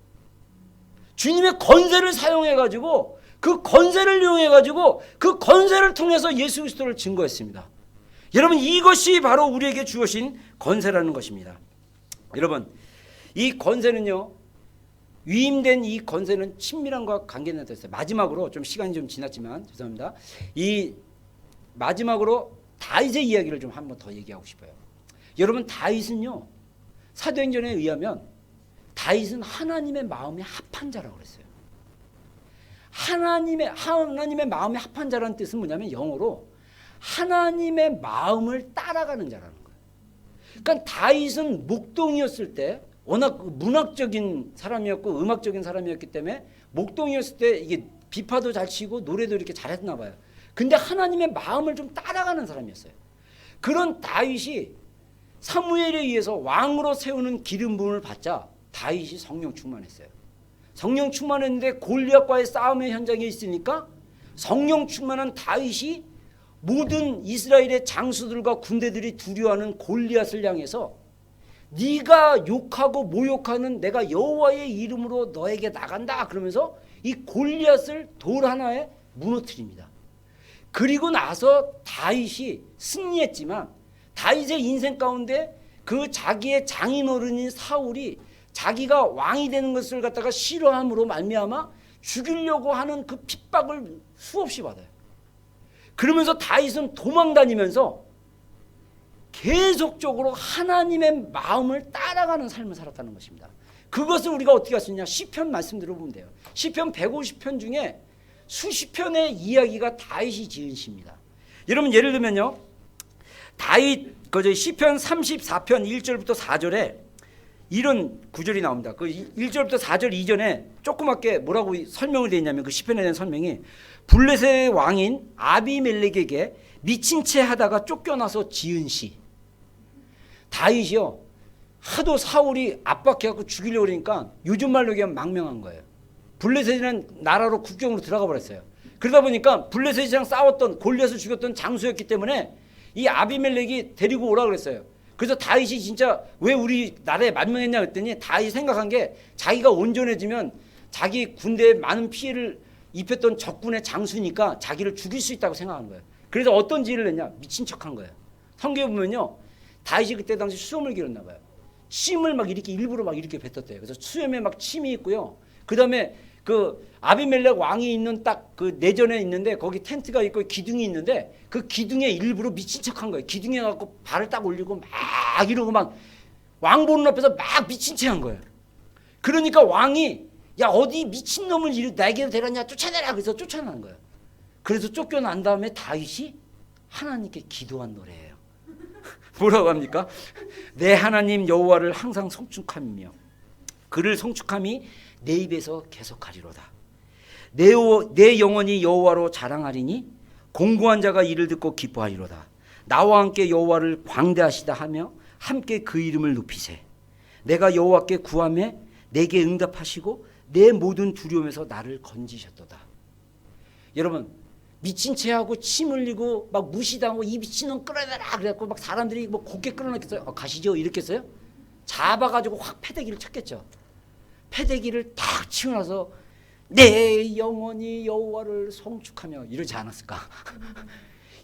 주님의 권세를 사용해가지고 그 권세를 이용해가지고 그 권세를 통해서 예수 그리스도를 증거했습니다. 여러분, 이것이 바로 우리에게 주어진 권세라는 것입니다. 여러분, 이 권세는요, 위임된 이 권세는 친밀함과 관계가 있어요. 마지막으로, 좀 시간이 좀 지났지만 죄송합니다. 이 마지막으로 다윗의 이야기를 좀 한 번 더 얘기하고 싶어요. 여러분, 다윗은요, 사도행전에 의하면 다윗은 하나님의 마음에 합한 자라고 그랬어요. 하나님의 마음에 합한 자라는 뜻은 뭐냐면 영어로 하나님의 마음을 따라가는 자라는 거예요. 그러니까 다윗은 목동이었을 때 워낙 문학적인 사람이었고 음악적인 사람이었기 때문에 목동이었을 때 이게 비파도 잘 치고 노래도 이렇게 잘했나 봐요. 근데 하나님의 마음을 좀 따라가는 사람이었어요. 그런 다윗이 사무엘에 의해서 왕으로 세우는 기름 부음을 받자 다윗이 성령 충만했어요. 성령 충만했는데 골리앗과의 싸움의 현장에 있으니까 성령 충만한 다윗이 모든 이스라엘의 장수들과 군대들이 두려워하는 골리앗을 향해서 네가 욕하고 모욕하는 내가 여호와의 이름으로 너에게 나간다 그러면서 이 골리앗을 돌 하나에 무너뜨립니다. 그리고 나서 다윗이 승리했지만 다윗의 인생 가운데 그 자기의 장인어른인 사울이 자기가 왕이 되는 것을 갖다가 싫어함으로 말미암아 죽이려고 하는 그 핍박을 수없이 받아요. 그러면서 다윗은 도망다니면서 계속적으로 하나님의 마음을 따라가는 삶을 살았다는 것입니다. 그것을 우리가 어떻게 할 수 있냐? 시편 말씀 들어보면 돼요. 시편 150편 중에 수십 편의 이야기가 다윗이 지은 시입니다. 여러분 예를 들면요, 다윗 시편 34편 1절부터 4절에 이런 구절이 나옵니다. 그 1절부터 4절 이전에 조그맣게 뭐라고 설명을 되어 있냐면 그 시편에 대한 설명이 블레셋의 왕인 아비멜렉에게 미친 채 하다가 쫓겨나서 지은 시. 다윗이요 하도 사울이 압박해갖고 죽이려고 그러니까 요즘 말로 얘기하면 망명한 거예요. 블레셋이라는 나라로 국경으로 들어가 버렸어요. 그러다 보니까 블레셋이랑 싸웠던 골리앗을 죽였던 장수였기 때문에 이 아비멜렉이 데리고 오라 그랬어요. 그래서 다윗이 진짜 왜 우리 나라에 만명했냐 그랬더니 다윗이 생각한 게 자기가 온전해지면 자기 군대에 많은 피해를 입혔던 적군의 장수니까 자기를 죽일 수 있다고 생각한 거예요. 그래서 어떤 지혜를 냈냐? 미친 척한 거예요. 성경에 보면요, 다윗이 그때 당시 수염을 기렸나 봐요. 침을 막 이렇게 일부러 막 이렇게 뱉었대요. 그래서 수염에 막 침이 있고요. 그 다음에 그 아비멜렉 왕이 있는 딱 그 내전에 있는데 거기 텐트가 있고 기둥이 있는데 그 기둥에 일부러 미친 척한 거예요. 기둥에 갖고 발을 딱 올리고 막 이러고 막 왕 보는 앞에서 막 미친 채 한 거예요. 그러니까 왕이 야 어디 미친 놈을 나에게 데려냐 쫓아내라 그래서 쫓아난 거예요. 그래서 쫓겨난 다음에 다윗이 하나님께 기도한 노래예요. 뭐라고 합니까? 내 하나님 여호와를 항상 송축하며 그를 송축함이 내 입에서 계속하리로다. 내 영혼이 여호와로 자랑하리니 공고한 자가 이를 듣고 기뻐하리로다. 나와 함께 여호와를 광대하시다 하며 함께 그 이름을 높이세. 내가 여호와께 구하매 내게 응답하시고 내 모든 두려움에서 나를 건지셨도다. 여러분 미친 채하고 침 흘리고 막 무시당하고 이 미친놈 끌어내라 그래갖고 막 사람들이 뭐 곱게 끌어냈겠어요? 가시죠 이렇게 했어요? 잡아가지고 확 패대기를 쳤겠죠. 패대기를 탁 치고 나서 내 영혼이 여호와를 송축하며 이러지 않았을까?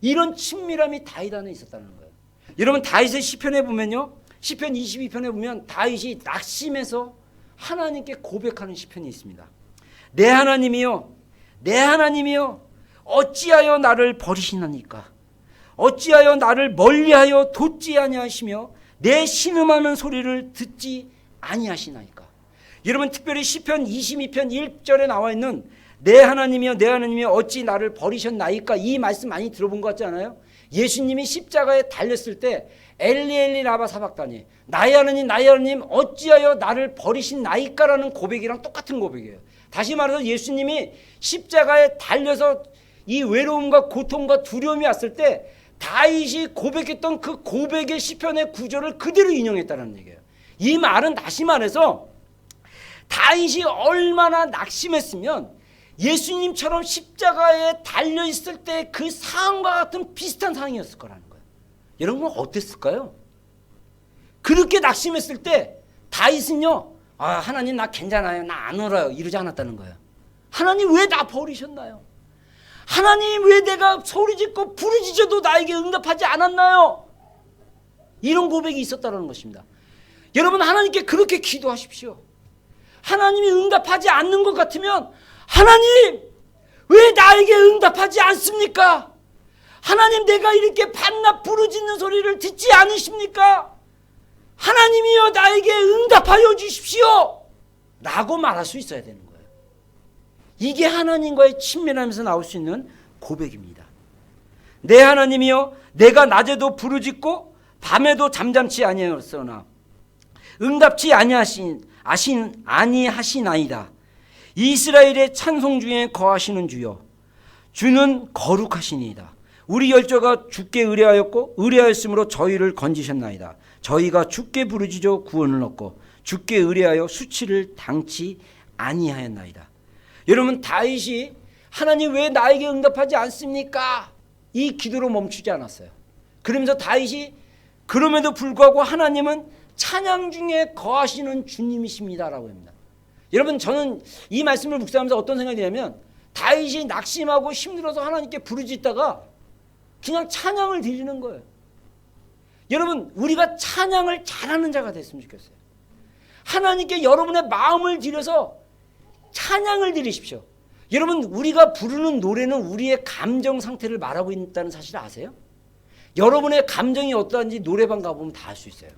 이런 친밀함이 다윗 안에 있었다는 거예요. 여러분 다윗의 시편에 보면요, 시편 22편에 보면 다윗이 낙심해서 하나님께 고백하는 시편이 있습니다. 내 하나님이여, 내 하나님이여, 어찌하여 나를 버리시나니까? 어찌하여 나를 멀리하여 돋지 아니하시며 내 신음하는 소리를 듣지 아니하시나이까? 여러분 특별히 시편 22편 1절에 나와 있는 내 하나님이여 내 하나님이여 어찌 나를 버리셨나이까, 이 말씀 많이 들어본 것 같지 않아요? 예수님이 십자가에 달렸을 때 엘리 엘리 라마 사박다니 나의 하나님 어찌하여 나를 버리신나이까라는 고백이랑 똑같은 고백이에요. 다시 말해서 예수님이 십자가에 달려서 이 외로움과 고통과 두려움이 왔을 때 다윗이 고백했던 그 고백의 시편의 구절을 그대로 인용했다는 얘기예요. 이 말은 다시 말해서 다윗이 얼마나 낙심했으면 예수님처럼 십자가에 달려있을 때 그 상황과 같은 비슷한 상황이었을 거라는 거예요. 여러분 어땠을까요? 그렇게 낙심했을 때 다윗은요, 하나님 나 괜찮아요, 나 안 울어요 이러지 않았다는 거예요. 하나님 왜 나 버리셨나요? 하나님 왜 내가 소리짓고 부르짖어도 나에게 응답하지 않았나요? 이런 고백이 있었다는 것입니다. 여러분 하나님께 그렇게 기도하십시오. 하나님이 응답하지 않는 것 같으면 하나님 왜 나에게 응답하지 않습니까? 하나님 내가 이렇게 밤낮 부르짖는 소리를 듣지 않으십니까? 하나님이여 나에게 응답하여 주십시오 라고 말할 수 있어야 되는 거예요. 이게 하나님과의 친밀함에서 나올 수 있는 고백입니다. 내 하나님이여, 내가 낮에도 부르짖고 밤에도 잠잠치 아니하였으나 응답치 아니하시나이다. 이스라엘의 찬송 중에 거하시는 주여, 주는 거룩하시니이다. 우리 열조가 주께 의뢰하였고 의뢰하였으므로 저희를 건지셨나이다. 저희가 주께 부르짖어 구원을 얻고 주께 의뢰하여 수치를 당치 아니하였나이다. 여러분, 다윗이 하나님 왜 나에게 응답하지 않습니까? 이 기도로 멈추지 않았어요. 그러면서 다윗이 그럼에도 불구하고 하나님은 찬양 중에 거하시는 주님이십니다라고 합니다. 여러분, 저는 이 말씀을 묵상하면서 어떤 생각이 드냐면 다윗이 낙심하고 힘들어서 하나님께 부르짖다가 그냥 찬양을 드리는 거예요. 여러분, 우리가 찬양을 잘하는 자가 됐으면 좋겠어요. 하나님께 여러분의 마음을 들여서 찬양을 드리십시오. 여러분, 우리가 부르는 노래는 우리의 감정 상태를 말하고 있다는 사실 아세요? 여러분의 감정이 어떠한지 노래방 가보면 다 알 수 있어요.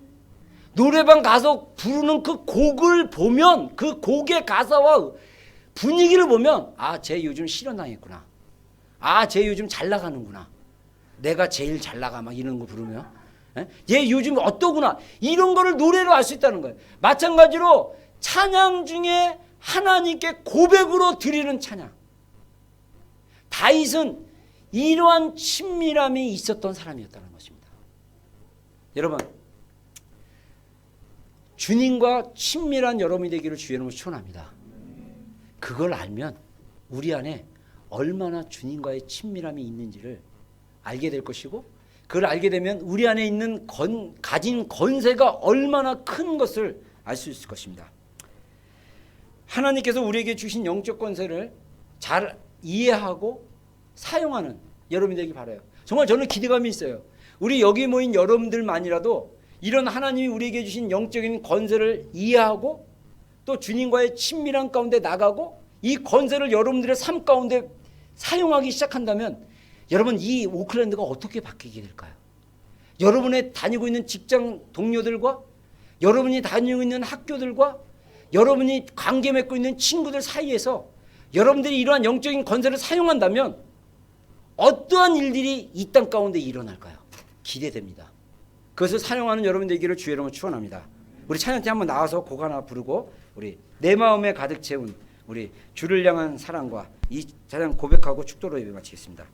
노래방 가서 부르는 그 곡을 보면, 그 곡의 가사와 분위기를 보면, 아, 쟤 요즘 실현당했구나. 아, 쟤 요즘 잘 나가는구나. 내가 제일 잘 나가, 막 이런 거 부르면, 얘 요즘 어떠구나. 이런 거를 노래로 알 수 있다는 거예요. 마찬가지로 찬양 중에 하나님께 고백으로 드리는 찬양. 다윗은 이러한 친밀함이 있었던 사람이었다는 것입니다. 여러분, 주님과 친밀한 여러분이 되기를 주의 이름으로 축원합니다. 그걸 알면 우리 안에 얼마나 주님과의 친밀함이 있는지를 알게 될 것이고, 그걸 알게 되면 우리 안에 있는 가진 권세가 얼마나 큰 것을 알 수 있을 것입니다. 하나님께서 우리에게 주신 영적 권세를 잘 이해하고 사용하는 여러분이 되기 바라요. 정말 저는 기대감이 있어요. 우리 여기 모인 여러분들만이라도 이런 하나님이 우리에게 주신 영적인 권세를 이해하고 또 주님과의 친밀한 가운데 나가고 이 권세를 여러분들의 삶 가운데 사용하기 시작한다면 여러분, 이 오클랜드가 어떻게 바뀌게 될까요? 여러분의 다니고 있는 직장 동료들과 여러분이 다니고 있는 학교들과 여러분이 관계 맺고 있는 친구들 사이에서 여러분들이 이러한 영적인 권세를 사용한다면 어떠한 일들이 이 땅 가운데 일어날까요? 기대됩니다. 그것을 사용하는 여러분 되기를 주의 이름으로 축원합니다. 우리 찬양팀 한번 나와서 곡 하나 부르고 우리 내 마음에 가득 채운 우리 주를 향한 사랑과 이 찬양 고백하고 축도로 예배 마치겠습니다.